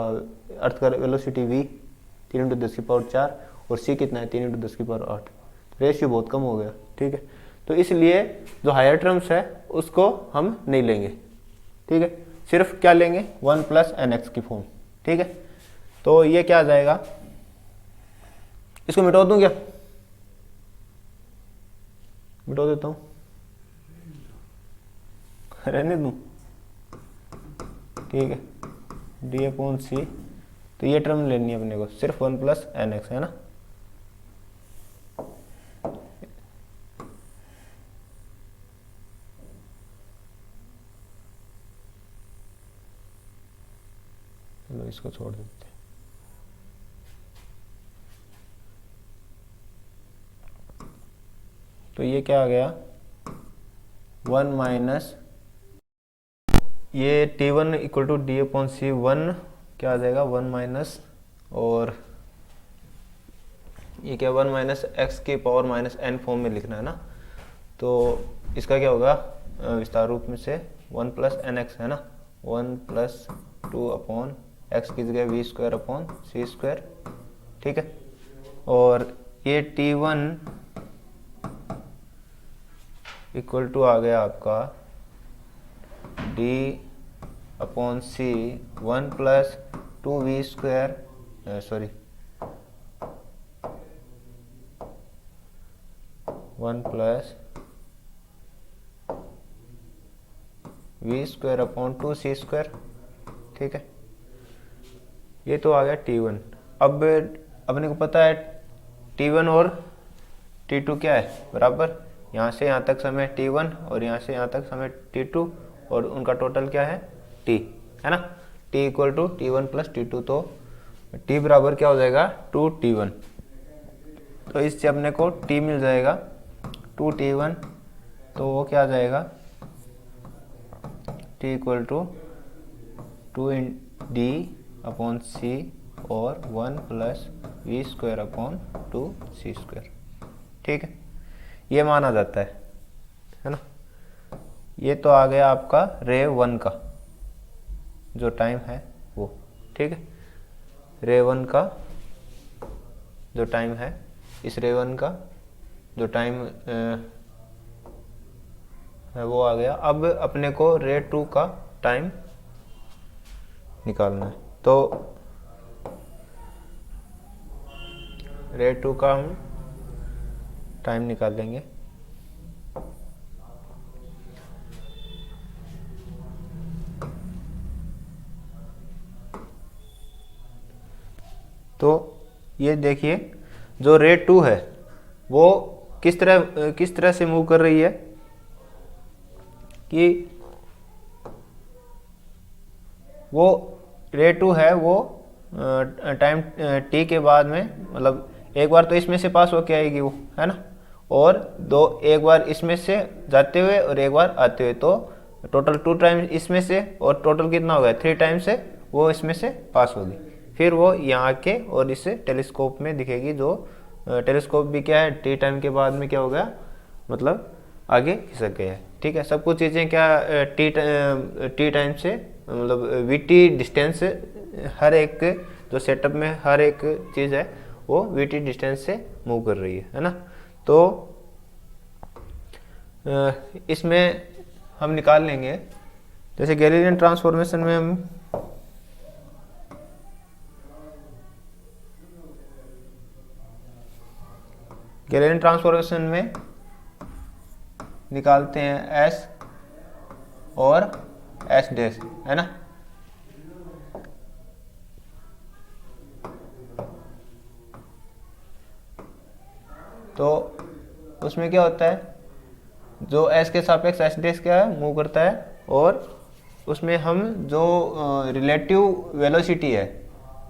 अर्थ कर, वेलोसिटी v 3×10⁴ और c कितना है? 3×10⁸, रेशियो बहुत कम हो गया, ठीक है। तो इसलिए जो हायर टर्म्स है उसको हम नहीं लेंगे, ठीक है, सिर्फ क्या लेंगे? 1 प्लस एन एक्स की फॉर्म, ठीक है। तो ये क्या आ जाएगा, इसको मिटा दूं क्या? मिटा देता हूं, रहने दूं, ठीक है, D/C। तो ये टर्म लेनी है अपने को, सिर्फ 1 प्लस एन एक्स, है ना। चलो इसको छोड़ देते हैं। तो ये क्या आ गया? 1 माइनस ये T1 इक्वल टू D/C 1 क्या आ जाएगा? 1 माइनस, और ये क्या? 1 माइनस एक्स की पावर -n फॉर्म में लिखना है ना, तो इसका क्या होगा विस्तार रूप में से? 1 प्लस एन एक्स, है ना, 1 प्लस 2/x की जगह v²/c², ठीक है। और ये T1 इक्वल टू आ गया आपका D/C 1 plus 2v², sorry 1 plus v²/2c², ठीक है। ये तो आ गया T1। अब अपने को पता है T1 और T2 क्या है? बराबर, यहाँ से यहाँ तक समय T1 और यहाँ से यहाँ तक समय T2, और उनका टोटल क्या है? T, है ना। T equal to T1 plus T2, तो T बराबर क्या हो जाएगा? 2T1। तो इससे अपने को T मिल जाएगा 2T1, तो वो क्या आ जाएगा? T इक्वल टू 2D/C और 1 प्लस v²/2c², ठीक है। ये माना जाता है ना। ये तो आ गया आपका रे 1 का जो टाइम है वो, ठीक है। रे 1 का जो टाइम है, इस रे 1 का जो टाइम है वो आ गया। अब अपने को रे 2 का टाइम निकालना है, तो रे 2 का हम टाइम निकाल लेंगे। तो ये देखिए जो रे 2 है वो किस तरह से मूव कर रही है कि वो रे 2 है वो टाइम टी के बाद में, मतलब एक बार तो इसमें से पास होके आएगी वो, है ना, और एक बार इसमें से जाते हुए और एक बार आते हुए, तो टोटल 2 टाइम इसमें से, और टोटल कितना हो गया 3 टाइम से वो इसमें से पास होगी। फिर वो यहाँ आके और इसे टेलीस्कोप में दिखेगी, जो टेलीस्कोप भी क्या है टी टाइम के बाद में क्या हो गया, मतलब आगे खिसक गया है। ठीक है, सब कुछ चीज़ें क्या टी टाइम से, मतलब वीटी डिस्टेंस, हर एक जो सेटअप में हर एक चीज़ है वो वीटी डिस्टेंस से मूव कर रही है ना। तो इसमें हम निकाल लेंगे, जैसे गैलीलियन ट्रांसफॉर्मेशन में हम गैलीलियन ट्रांसफॉर्मेशन में निकालते हैं एस और एस डैश, है ना। तो उसमें क्या होता है, जो एस के सापेक्ष एस डैश क्या है मूव करता है, और उसमें हम जो रिलेटिव वेलोसिटी है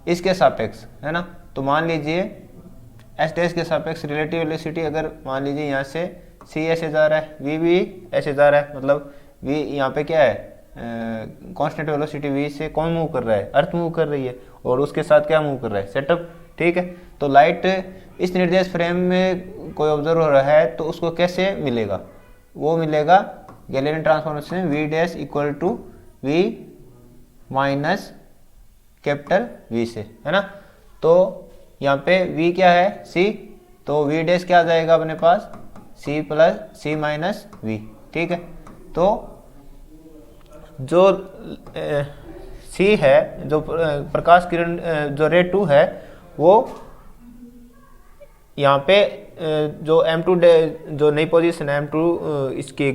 इसके सापेक्ष, है ना। तो मान लीजिए एस डैश के सापेक्ष रिलेटिव वेलोसिटी, अगर मान लीजिए यहाँ से सी ऐसे जा रहा है, वी भी ऐसे जा रहा है, मतलब वी यहाँ पे क्या है कांस्टेंट वेलोसिटी वी से कौन मूव कर रहा है, अर्थ मूव कर रही है, और उसके साथ क्या मूव कर रहा है, सेटअप। ठीक है, तो लाइट इस निर्देश फ्रेम में कोई ऑब्जर्व हो रहा है तो उसको कैसे मिलेगा, वो मिलेगा गैलीलियन ट्रांसफॉर्मेशन में v dash equal to v minus capital v से, है ना। तो यहाँ पे v क्या है c, तो v डैश क्या आ जाएगा अपने पास c plus c minus v. ठीक है, तो जो c है, जो प्रकाश किरण जो रे 2 है, वो यहाँ पे जो m2 जो नई पोजीशन है m2 इसके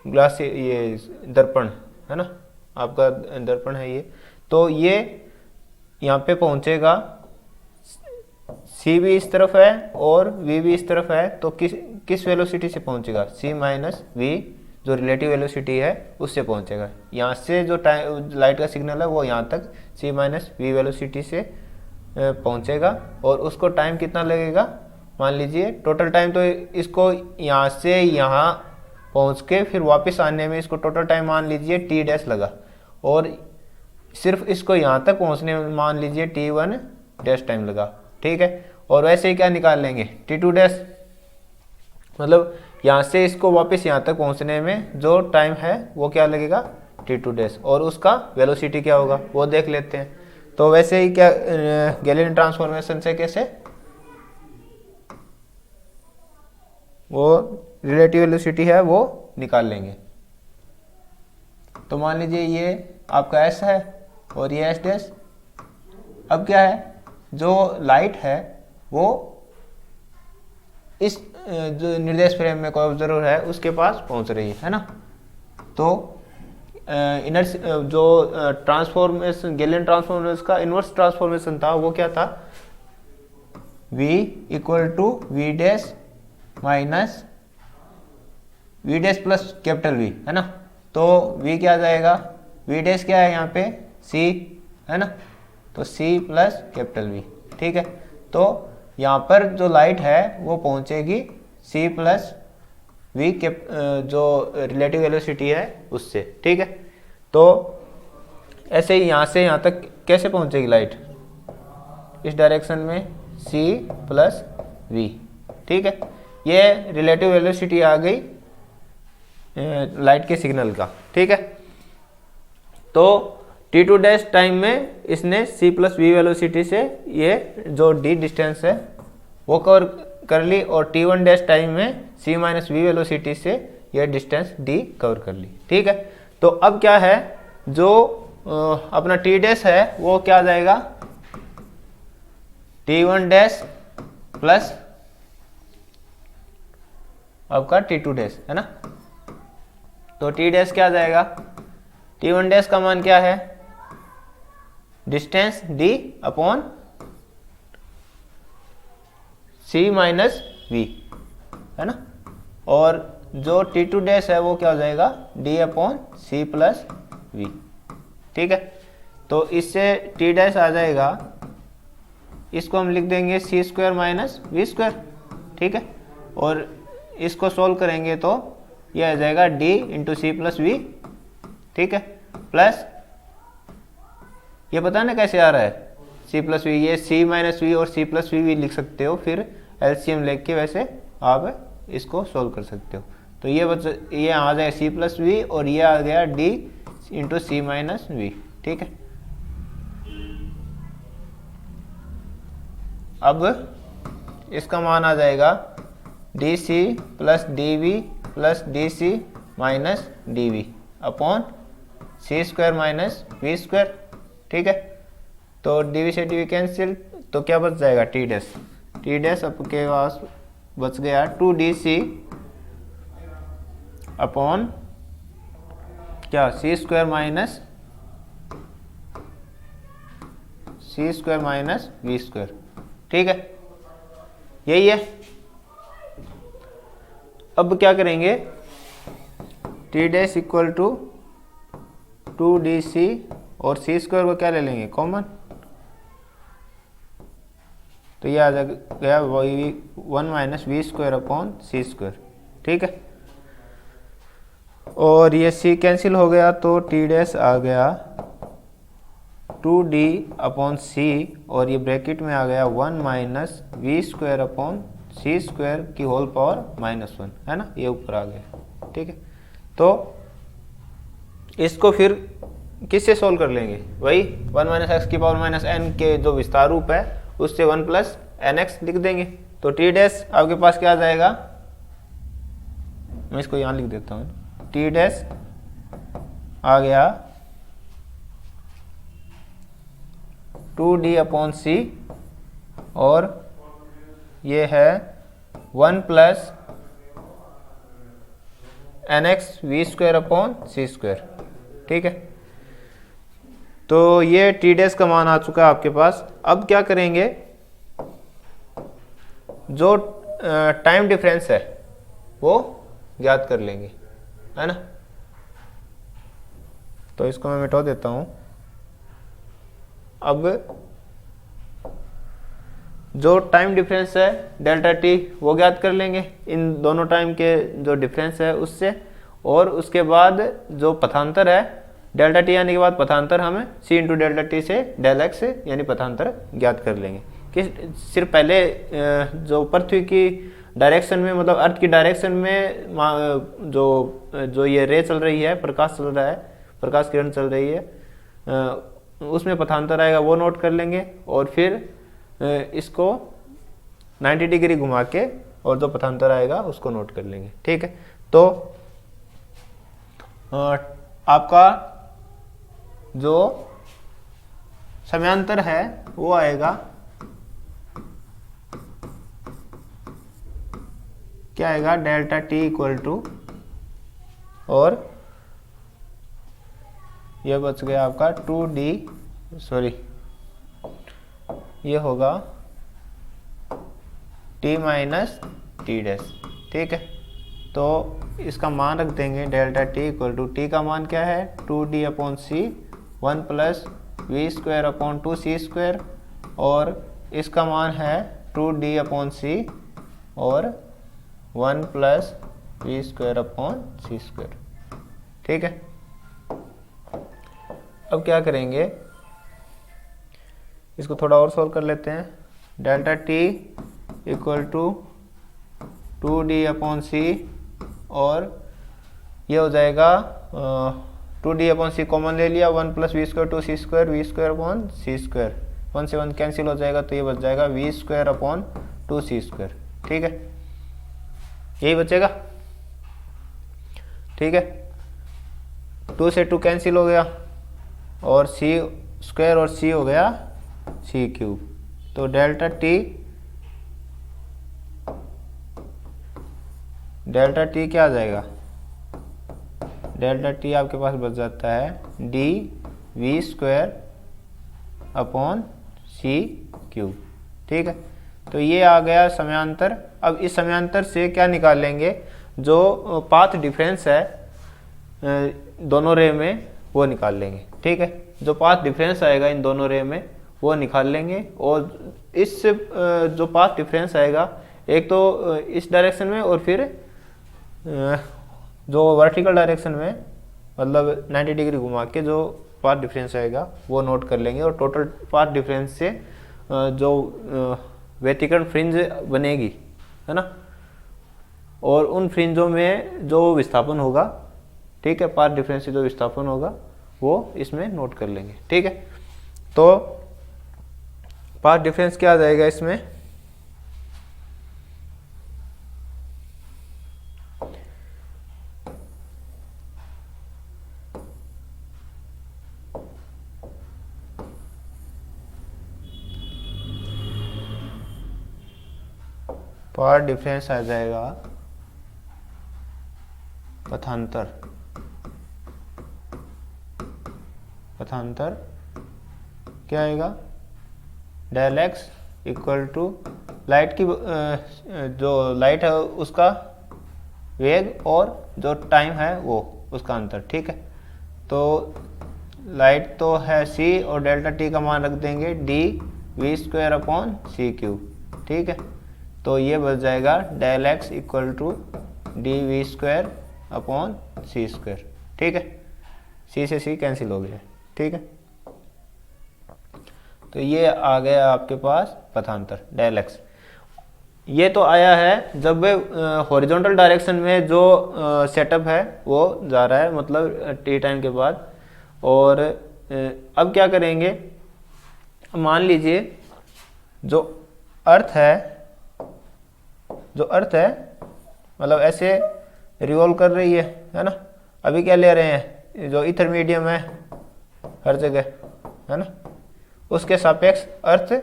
ग्लास ये दर्पण है ना, आपका दर्पण है ये, तो ये यहाँ पे पहुँचेगा, c भी इस तरफ है और v भी इस तरफ है, तो किस वेलोसिटी से पहुँचेगा, c माइनस वी जो रिलेटिव वेलोसिटी है उससे पहुँचेगा। यहाँ से जो टाइम लाइट का सिग्नल है वो यहाँ तक c माइनस वी वेलोसिटी से पहुँचेगा, और उसको टाइम कितना लगेगा, मान लीजिए टोटल टाइम, तो इसको यहाँ से यहाँ पहुँच के फिर वापस आने में इसको टोटल टाइम मान लीजिए टी डैश लगा, और सिर्फ इसको यहाँ तक पहुँचने में मान लीजिए t1 डैश टाइम लगा। ठीक है, और वैसे ही क्या निकाल लेंगे t2 डैश, मतलब यहाँ से इसको वापस यहाँ तक पहुँचने में जो टाइम है वो क्या लगेगा t2 डैश, और उसका वेलोसिटी क्या होगा वो देख लेते हैं। तो वैसे ही क्या गैलीलियन ट्रांसफॉर्मेशन से कैसे वो रिलेटिव वेलोसिटी है वो निकाल लेंगे। तो मान लीजिए ये आपका एस है और ये एस डैश। अब क्या है, जो लाइट है वो इस जो निर्देश फ्रेम में कोई ऑब्जर्वर है उसके पास पहुंच रही है ना। तो इनर जो ट्रांसफॉर्मेशन गैलीलियन ट्रांसफॉर्मेशन का इनवर्स ट्रांसफॉर्मेशन था वो क्या था, v equal to v dash minus v dash plus capital v, है ना। तो v क्या आ जाएगा, v डैश क्या है यहाँ पे c, है ना, तो c प्लस कैपिटल v। ठीक है, तो यहाँ पर जो लाइट है वो पहुँचेगी c प्लस v के जो रिलेटिव वेलोसिटी है उससे। ठीक है, तो ऐसे ही यहाँ से यहाँ तक कैसे पहुँचेगी लाइट, इस डायरेक्शन में c प्लस v। ठीक है, ये रिलेटिव वेलोसिटी आ गई लाइट के सिग्नल का। ठीक है, तो t2 डैश टाइम में इसने c प्लस वी वेलोसिटी से ये जो d डिस्टेंस है वो कवर कर ली, और t1 डैश टाइम में c माइनस वी वेलोसिटी से ये डिस्टेंस d कवर कर ली। ठीक है, तो अब क्या है, जो अपना t डैश है वो क्या आ जाएगा t1 डैश प्लस आपका t2 डैश, है ना। तो t डैश क्या आ जाएगा, t1 डैश का मान क्या है distance d upon c minus v, है ना। और जो T2 डैश है वो क्या हो जाएगा, d upon c plus v, ठीक है। तो इससे T डैश आ जाएगा, इसको हम लिख देंगे सी स्क्वायर माइनस वी स्क्वायर, ठीक है। और इसको सोल्व करेंगे तो ये आ जाएगा d into c plus v, ठीक है। प्लस ये पता ना कैसे आ रहा है, सी प्लस वी, ये सी माइनस वी और सी प्लस वी भी लिख सकते हो, फिर एलसीएम लेके वैसे आप इसको सोल्व कर सकते हो। तो ये आ जाएगा सी प्लस वी और ये आ गया d into c minus v, ठीक है। अब इसका मान आ जाएगा d c plus d v plus d c minus d v upon c square minus v square, ठीक है। तो डी वी से डी वी कैंसिल, तो क्या बच जाएगा, टी डैश, टी डैश आपके पास बच गया 2dc अपॉन क्या, सी स्क्वायर माइनस वी स्क्वायर, ठीक है। यही है। अब क्या करेंगे, T dash equal to 2dc और सी स्क्वायर को क्या ले लेंगे, कॉमन। तो ये आ गया वही 1 minus v square upon c square, ठीक है। और ये सी कैंसिल हो गया तो टी डैश आ गया 2d अपॉन सी और ये ब्रैकेट में आ गया 1 minus v square upon c square की होल पावर -1, है ना, ये ऊपर आ गया, ठीक है। तो इसको फिर किससे सोल्व कर लेंगे, वही 1 माइनस एक्स की पावर माइनस एन के जो विस्तार रूप है उससे 1 प्लस एन एक्स लिख देंगे। तो टी डैश आपके पास क्या आ जाएगा, मैं इसको यहाँ लिख देता हूँ, टी डैश आ गया 2d अपॉन सी और ये है 1 plus n x v square upon c square, ठीक है। तो ये टी डैश का मान आ चुका है आपके पास। अब क्या करेंगे, जो टाइम डिफरेंस है वो ज्ञात कर लेंगे, है ना। तो इसको मैं मिटा देता हूं। अब जो टाइम डिफरेंस है डेल्टा टी वो ज्ञात कर लेंगे इन दोनों टाइम के जो डिफरेंस है उससे, और उसके बाद जो पथांतर है डेल्टा टी आने के बाद पथांतर हमें सी इंटू डेल्टा टी से डेल एक्स यानी पथांतर ज्ञात कर लेंगे। कि सिर्फ पहले जो पृथ्वी की डायरेक्शन में, मतलब अर्थ की डायरेक्शन में जो ये रे चल रही है, प्रकाश चल रहा है, प्रकाश किरण चल रही है, उसमें पथांतर आएगा वो नोट कर लेंगे, और फिर इसको 90 डिग्री घुमा के और जो पथांतर आएगा उसको नोट कर लेंगे, ठीक है। तो आपका जो समयांतर है वो आएगा क्या आएगा, डेल्टा टी इक्वल टू, और ये बच गया आपका 2d, सॉरी ये होगा t माइनस टी डैश, ठीक है। तो इसका मान रख देंगे delta T equal to, t का मान क्या है 2d upon c 1 plus v square upon 2c square, और इसका मान है 2d अपॉन सी और 1 plus v square upon c square, ठीक है। अब क्या करेंगे, इसको थोड़ा और सोल्व कर लेते हैं। Delta T equal to 2d upon सी और ये हो जाएगा 2d अपॉन सी कॉमन ले लिया, 1 plus v square 2c square, v square upon c square, 1 से 1 कैंसिल हो जाएगा, तो ये बच जाएगा we square upon 2c square, ठीक है। यही बचेगा, ठीक है। 2 से 2 कैंसिल हो गया और सी स्क्वायर और सी हो गया सी क्यूब। तो डेल्टा टी क्या आ जाएगा, डेल्टा टी आपके पास बच जाता है d v square upon c cube. ठीक है, तो ये आ गया समयांतर। अब इस समयांतर से क्या निकालेंगे, जो पाथ डिफरेंस है दोनों रे में वो निकाल लेंगे। ठीक है, जो पाथ डिफरेंस आएगा इन दोनों रे में वो निकाल लेंगे। और इस जो पाथ डिफरेंस आएगा एक तो इस डायरेक्शन में और फिर जो वर्टिकल डायरेक्शन में मतलब 90 डिग्री घुमा के जो पाथ डिफरेंस आएगा वो नोट कर लेंगे। और टोटल पाथ डिफरेंस से जो व्यतिकरण फ्रिंज बनेगी है ना, और उन फ्रिंजों में जो विस्थापन होगा, ठीक है, पाथ डिफरेंस से जो विस्थापन होगा वो इसमें नोट कर लेंगे। ठीक है, तो पाथ डिफरेंस क्या आ जाएगा इसमें, पाथ डिफरेंस आ जाएगा पथांतर। पथांतर क्या आएगा, del x equal to light की जो लाइट है उसका वेग और जो टाइम है वो उसका अंतर। ठीक है, तो लाइट तो है c और डेल्टा t का मान रख देंगे d v square upon c cube. ठीक है, तो ये बच जाएगा del x equal to d v square upon c square. ठीक है, c से c कैंसिल हो गया। ठीक है, तो ये आ गया आपके पास पथांतर डेल एक्स। ये तो आया है जब हॉरिजॉन्टल डायरेक्शन में जो सेटअप है वो जा रहा है, मतलब टी टाइम के बाद। और अब क्या करेंगे, मान लीजिए जो अर्थ है मतलब ऐसे रिवॉल्व कर रही है ना। अभी क्या ले रहे हैं, जो इथर मीडियम है हर जगह है ना, उसके सापेक्ष अर्थ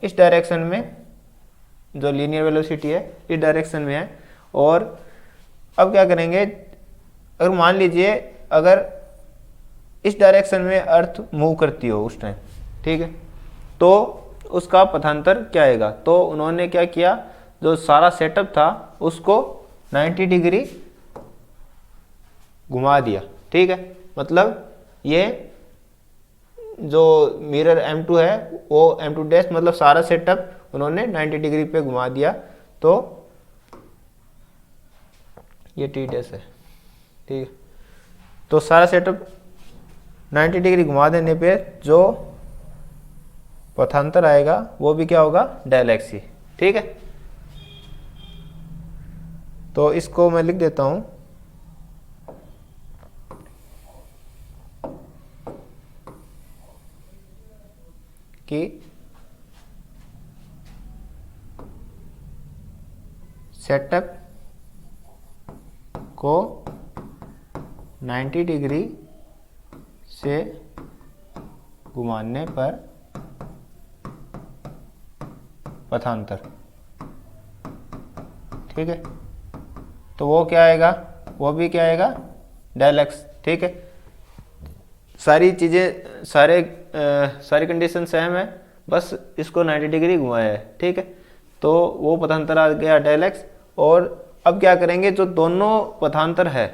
इस डायरेक्शन में जो लीनियर वेलोसिटी है इस डायरेक्शन में है। और अब क्या करेंगे, अगर मान लीजिए अगर इस डायरेक्शन में अर्थ मूव करती हो उस टाइम, ठीक है, तो उसका पथांतर क्या आएगा। तो उन्होंने क्या किया, जो सारा सेटअप था उसको 90 डिग्री घुमा दिया। ठीक है, मतलब ये जो मिरर M2 है वो M2 डैश मतलब सारा सेटअप उन्होंने 90 डिग्री पे घुमा दिया, तो ये T डैश है। ठीक है, तो सारा सेटअप 90 डिग्री घुमा देने पे जो पथांतर आएगा वो भी क्या होगा, डेल एक्स ही। ठीक है, तो इसको मैं लिख देता हूं कि सेटअप को 90 डिग्री से घुमाने पर पथांतर। ठीक है, तो वो क्या आएगा, वो भी क्या आएगा, डेल एक्स। ठीक है, सारी चीज़ें सारी कंडीशन सेम है, बस इसको 90 डिग्री घुमाया है। ठीक है, तो वो पथांतर आ गया डेल एक्स। और अब क्या करेंगे, जो दोनों पथांतर है,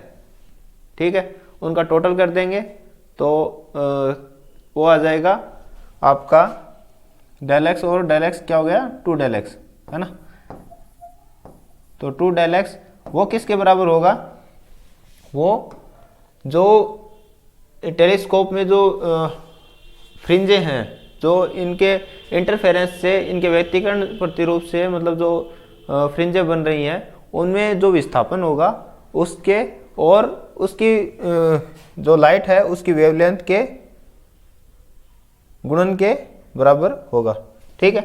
ठीक है, उनका टोटल कर देंगे तो वो आ जाएगा आपका डेल एक्स और डेल एक्स क्या हो गया, 2 डेल एक्स है ना। तो 2 डेल एक्स वो किसके बराबर होगा, वो जो टेलीस्कोप में जो फ्रिंजे हैं, जो इनके इंटरफेरेंस से, इनके व्यतिकरण प्रतिरूप से मतलब जो फ्रिंजे बन रही हैं उनमें जो विस्थापन होगा उसके और उसकी जो लाइट है उसकी वेवलेंथ के गुणन के बराबर होगा। ठीक है,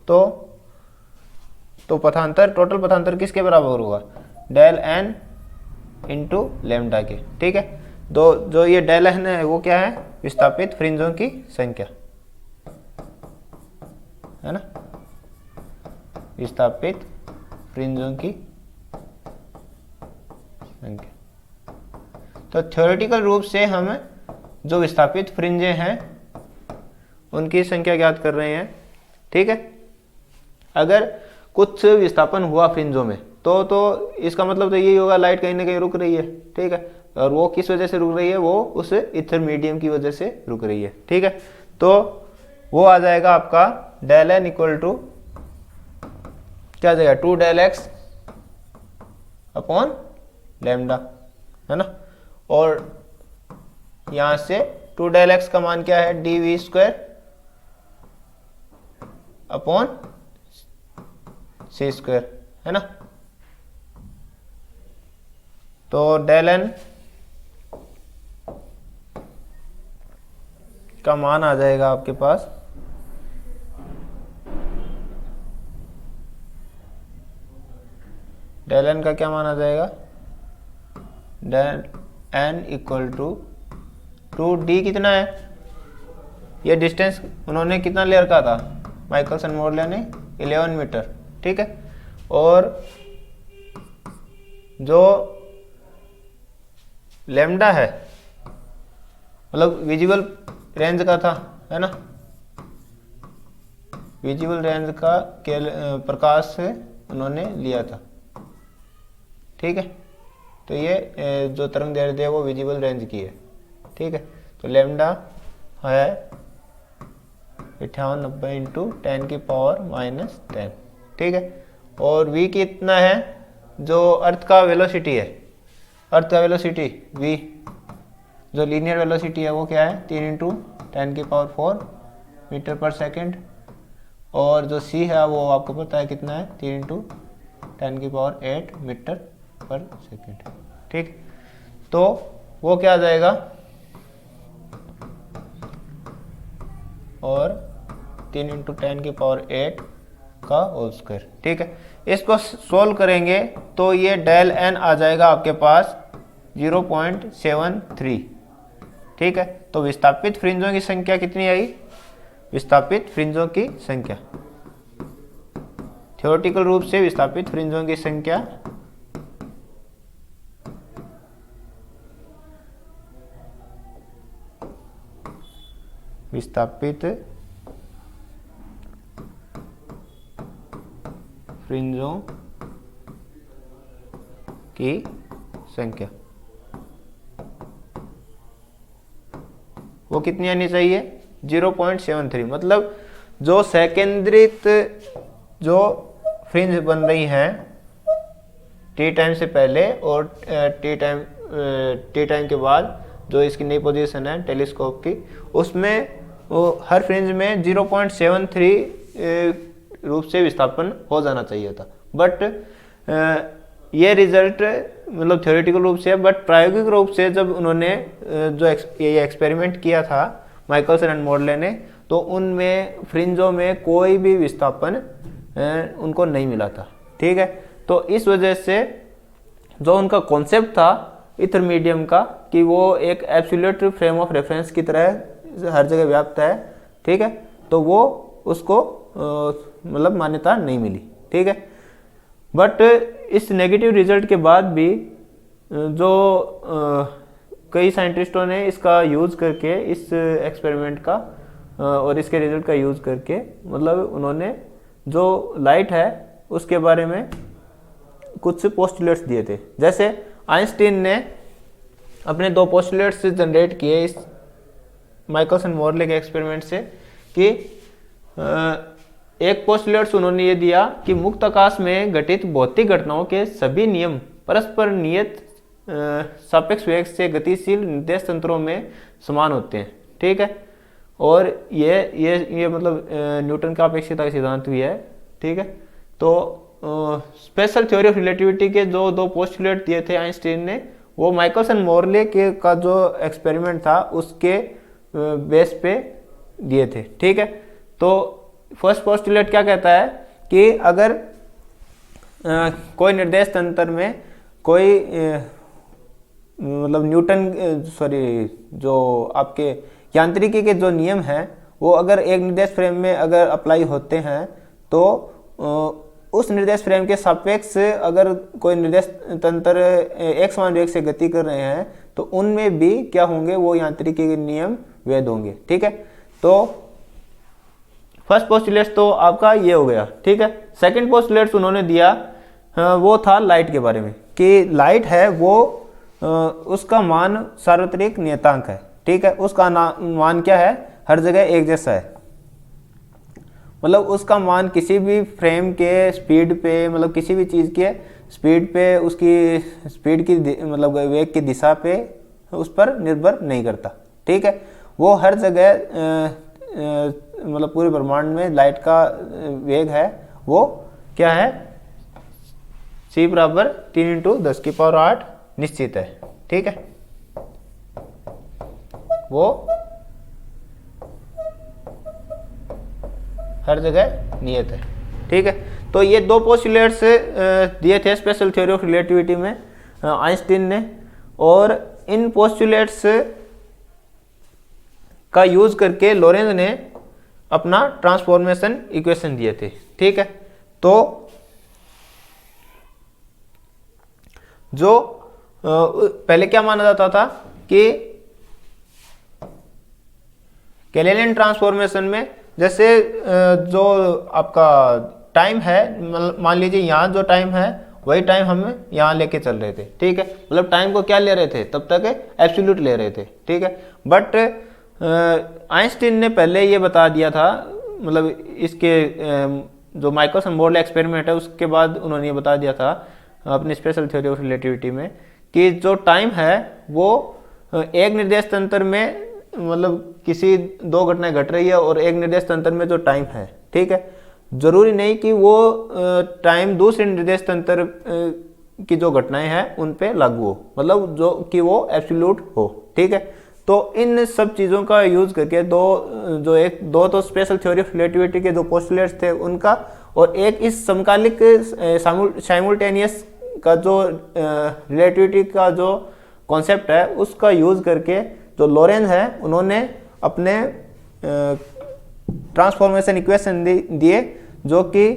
तो पथांतर, टोटल पथांतर किसके बराबर होगा, डेल एन इंटू लेमडा के। ठीक है, जो ये डेल एन है वो क्या है, विस्थापित फ्रिंजों की संख्या है ना, विस्थापित फ्रिंजों की संख्या। तो थ्योरेटिकल रूप से हम जो विस्थापित फ्रिंजें हैं उनकी संख्या ज्ञात कर रहे हैं। ठीक है, अगर कुछ विस्थापन हुआ फ्रिंजों में तो इसका मतलब तो यही होगा लाइट कहीं ना कहीं रुक रही है। ठीक है, और वो किस वजह से रुक रही है, वो उस ईथर मीडियम की वजह से रुक रही है। ठीक है, तो वो आ जाएगा आपका डेल एन इक्वल टू क्या आ जाएगा 2 डेल एक्स अपॉन लैम्डा, है ना। और यहां से 2 डेल एक्स का मान क्या है, d v square upon c square, है ना। तो डेल एन का मान आ जाएगा आपके पास डेल एन का क्या मान आ जाएगा, del N equal to 2d कितना है, ये डिस्टेंस उन्होंने कितना ले रखा था माइकलसन मोरले ने 11 मीटर। ठीक है, और जो लैम्डा है मतलब विजिबल रेंज का था, है ना, विजिबल रेंज का प्रकाश से उन्होंने लिया था। ठीक है, तो ये जो तरंग दैर्ध्य है वो विजिबल रेंज की है। ठीक है, तो लैम्डा है 5890 इंटू 10 की पावर -10। ठीक है, और v कितना है, जो अर्थ का वेलोसिटी है, अर्थ का वेलोसिटी v जो लीनियर वेलोसिटी है वो क्या है 3 इंटू 10 की पावर 4 मीटर पर सेकेंड, और जो c है वो आपको पता है कितना है 3 इंटू 10 की पावर 8 मीटर पर सेकेंड। ठीक, तो वो क्या आ जाएगा, और 3 इंटू 10 की पावर 8 का होल स्क्वायर। ठीक है, इसको सोल्व करेंगे तो ये डेल एन आ जाएगा आपके पास 0.73। ठीक है, तो विस्थापित फ्रिंजों की संख्या कितनी आई, विस्थापित फ्रिंजों की संख्या, थ्योरेटिकल रूप से विस्थापित फ्रिंजों की संख्या विस्थापित फ्रिंजों की संख्या वो कितनी आनी चाहिए 0.73। मतलब जो सेकेंद्रित जो फ्रिंज बन रही हैं टी टाइम से पहले और टी टाइम के बाद जो इसकी नई पोजीशन है टेलीस्कोप की, उसमें वो हर फ्रिंज में 0.73 रूप से विस्थापन हो जाना चाहिए था। बट ये रिजल्ट मतलब थ्योरेटिकल रूप से, बट प्रायोगिक रूप से जब उन्होंने जो ये एक्सपेरिमेंट किया था माइकलसन एंड मोरले ने, तो उनमें फ्रिंजों में कोई भी विस्थापन उनको नहीं मिला था। ठीक है, तो इस वजह से जो उनका कॉन्सेप्ट था ईथर मीडियम का कि वो एक एब्सोल्यूट फ्रेम ऑफ रेफरेंस की तरह हर जगह व्याप्त है। ठीक है, तो वो उसको मतलब मान्यता नहीं मिली। ठीक है, बट इस नेगेटिव रिजल्ट के बाद भी जो कई साइंटिस्टों ने इसका यूज़ करके इस एक्सपेरिमेंट का और इसके रिजल्ट का यूज़ करके मतलब उन्होंने जो लाइट है उसके बारे में कुछ पोस्टुलेट्स दिए थे। जैसे आइंस्टीन ने अपने 2 पोस्टुलेट्स जनरेट किए इस माइकलसन मोरले के एक्सपेरिमेंट से कि एक पोस्टुलेट्स उन्होंने ये दिया कि मुक्त आकाश में घटित भौतिक घटनाओं के सभी नियम परस्पर नियत सापेक्ष वेग से गतिशील निर्देश तंत्रों में समान होते हैं। ठीक है, और ये मतलब न्यूटन का अपेक्षिता का सिद्धांत भी है। ठीक है, तो स्पेशल थ्योरी ऑफ रिलेटिविटी के जो 2 पोस्टुलेट दिए थे आइंस्टीन ने, वो माइकलसन मोरले के का जो एक्सपेरिमेंट था उसके बेस पे दिए थे। ठीक है, तो फर्स्ट पोस्टुलेट क्या कहता है कि अगर कोई निर्देश तंत्र में कोई मतलब न्यूटन जो आपके यांत्रिकी के जो नियम हैं वो अगर एक निर्देश फ्रेम में अगर अप्लाई होते हैं तो उस निर्देश फ्रेम के सापेक्ष अगर कोई निर्देश तंत्र एक समान वेग से गति कर रहे हैं तो उनमें भी क्या होंगे, वो यांत्रिकी के नियम वैध होंगे। ठीक है, तो फर्स्ट पोस्टुलेट तो आपका ये हो गया, ठीक है। सेकंड पोस्टुलेट उन्होंने दिया वो था लाइट के बारे में, कि लाइट है वो उसका मान सार्वत्रिक नियतांक है, ठीक है। उसका मान क्या है, हर जगह एक जैसा है, मतलब उसका मान किसी भी फ्रेम के स्पीड पे, मतलब किसी भी चीज़ के स्पीड पे, उसकी स्पीड की मतलब वेग की दिशा पे उस पर निर्भर नहीं करता, ठीक है। वो हर जगह मतलब पूरे ब्रह्मांड में लाइट का वेग है वो क्या है, c बराबर 3 × 10⁸ निश्चित है, ठीक है। वो हर जगह नियत है, ठीक है। तो ये दो पोस्टुलेट्स दिए थे स्पेशल थ्योरी ऑफ रिलेटिविटी में आइंस्टीन ने, और इन पोस्टुलेट्स का यूज करके लोरेंज ने अपना ट्रांसफॉर्मेशन इक्वेशन दिए थे, ठीक है। तो जो पहले क्या माना जाता था कि कैलेलियन ट्रांसफॉर्मेशन में जैसे जो आपका टाइम है, मान लीजिए यहाँ जो टाइम है वही टाइम हम यहाँ लेके चल रहे थे, ठीक है। मतलब टाइम को क्या ले रहे थे, तब तक एब्सोल्यूट ले रहे थे, ठीक है। बट आइंस्टीन ने पहले ये बता दिया था, मतलब इसके जो माइकलसन मोरले एक्सपेरिमेंट है उसके बाद उन्होंने ये बता दिया था अपनी स्पेशल थ्योरी ऑफ रिलेटिविटी में, कि जो टाइम है वो एक निर्देश तंत्र में, मतलब किसी दो घटनाएं घट रही है और एक निर्देश तंत्र में जो टाइम है, ठीक है, जरूरी नहीं कि वो टाइम दूसरे निर्देश तंत्र की जो घटनाएं हैं उन पे लागू हो, मतलब जो कि वो एब्सोल्यूट हो, ठीक है। तो इन सब चीज़ों का यूज करके दो तो स्पेशल थ्योरी ऑफ रिलेटिविटी के जो पोस्टुलेट्स थे उनका, और एक इस समकालिक साइमल्टेनियस का जो रिलेटिविटी का जो कॉन्सेप्ट है उसका यूज करके जो लोरेंज है उन्होंने अपने ट्रांसफॉर्मेशन इक्वेशन दिए, जो कि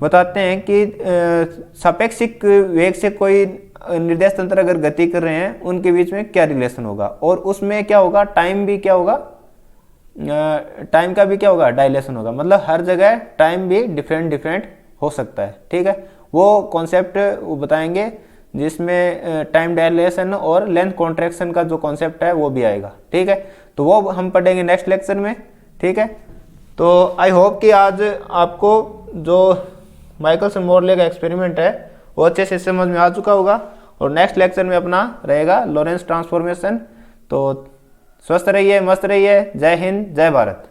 बताते हैं कि सापेक्षिक वेग से कोई निर्देश तंत्र अगर गति कर रहे हैं उनके बीच में क्या रिलेशन होगा, और उसमें क्या होगा, टाइम भी क्या होगा, टाइम का भी क्या होगा, डायलेशन होगा, मतलब हर जगह टाइम भी डिफरेंट हो सकता है, ठीक है। वो कॉन्सेप्ट वो बताएंगे जिसमें टाइम डायलेशन और लेंथ कॉन्ट्रैक्शन का जो कॉन्सेप्ट है वो भी आएगा, ठीक है। तो वो हम पढ़ेंगे नेक्स्ट लेक्चर में, ठीक है। तो आई होप कि आज आपको जो माइकलसन मोरले का एक्सपेरिमेंट है वो अच्छे से समझ में आ चुका होगा, और नेक्स्ट लेक्चर में अपना रहेगा लोरेंज ट्रांसफॉर्मेशन। तो स्वस्थ रहिए, मस्त रहिए, जय हिंद, जय भारत।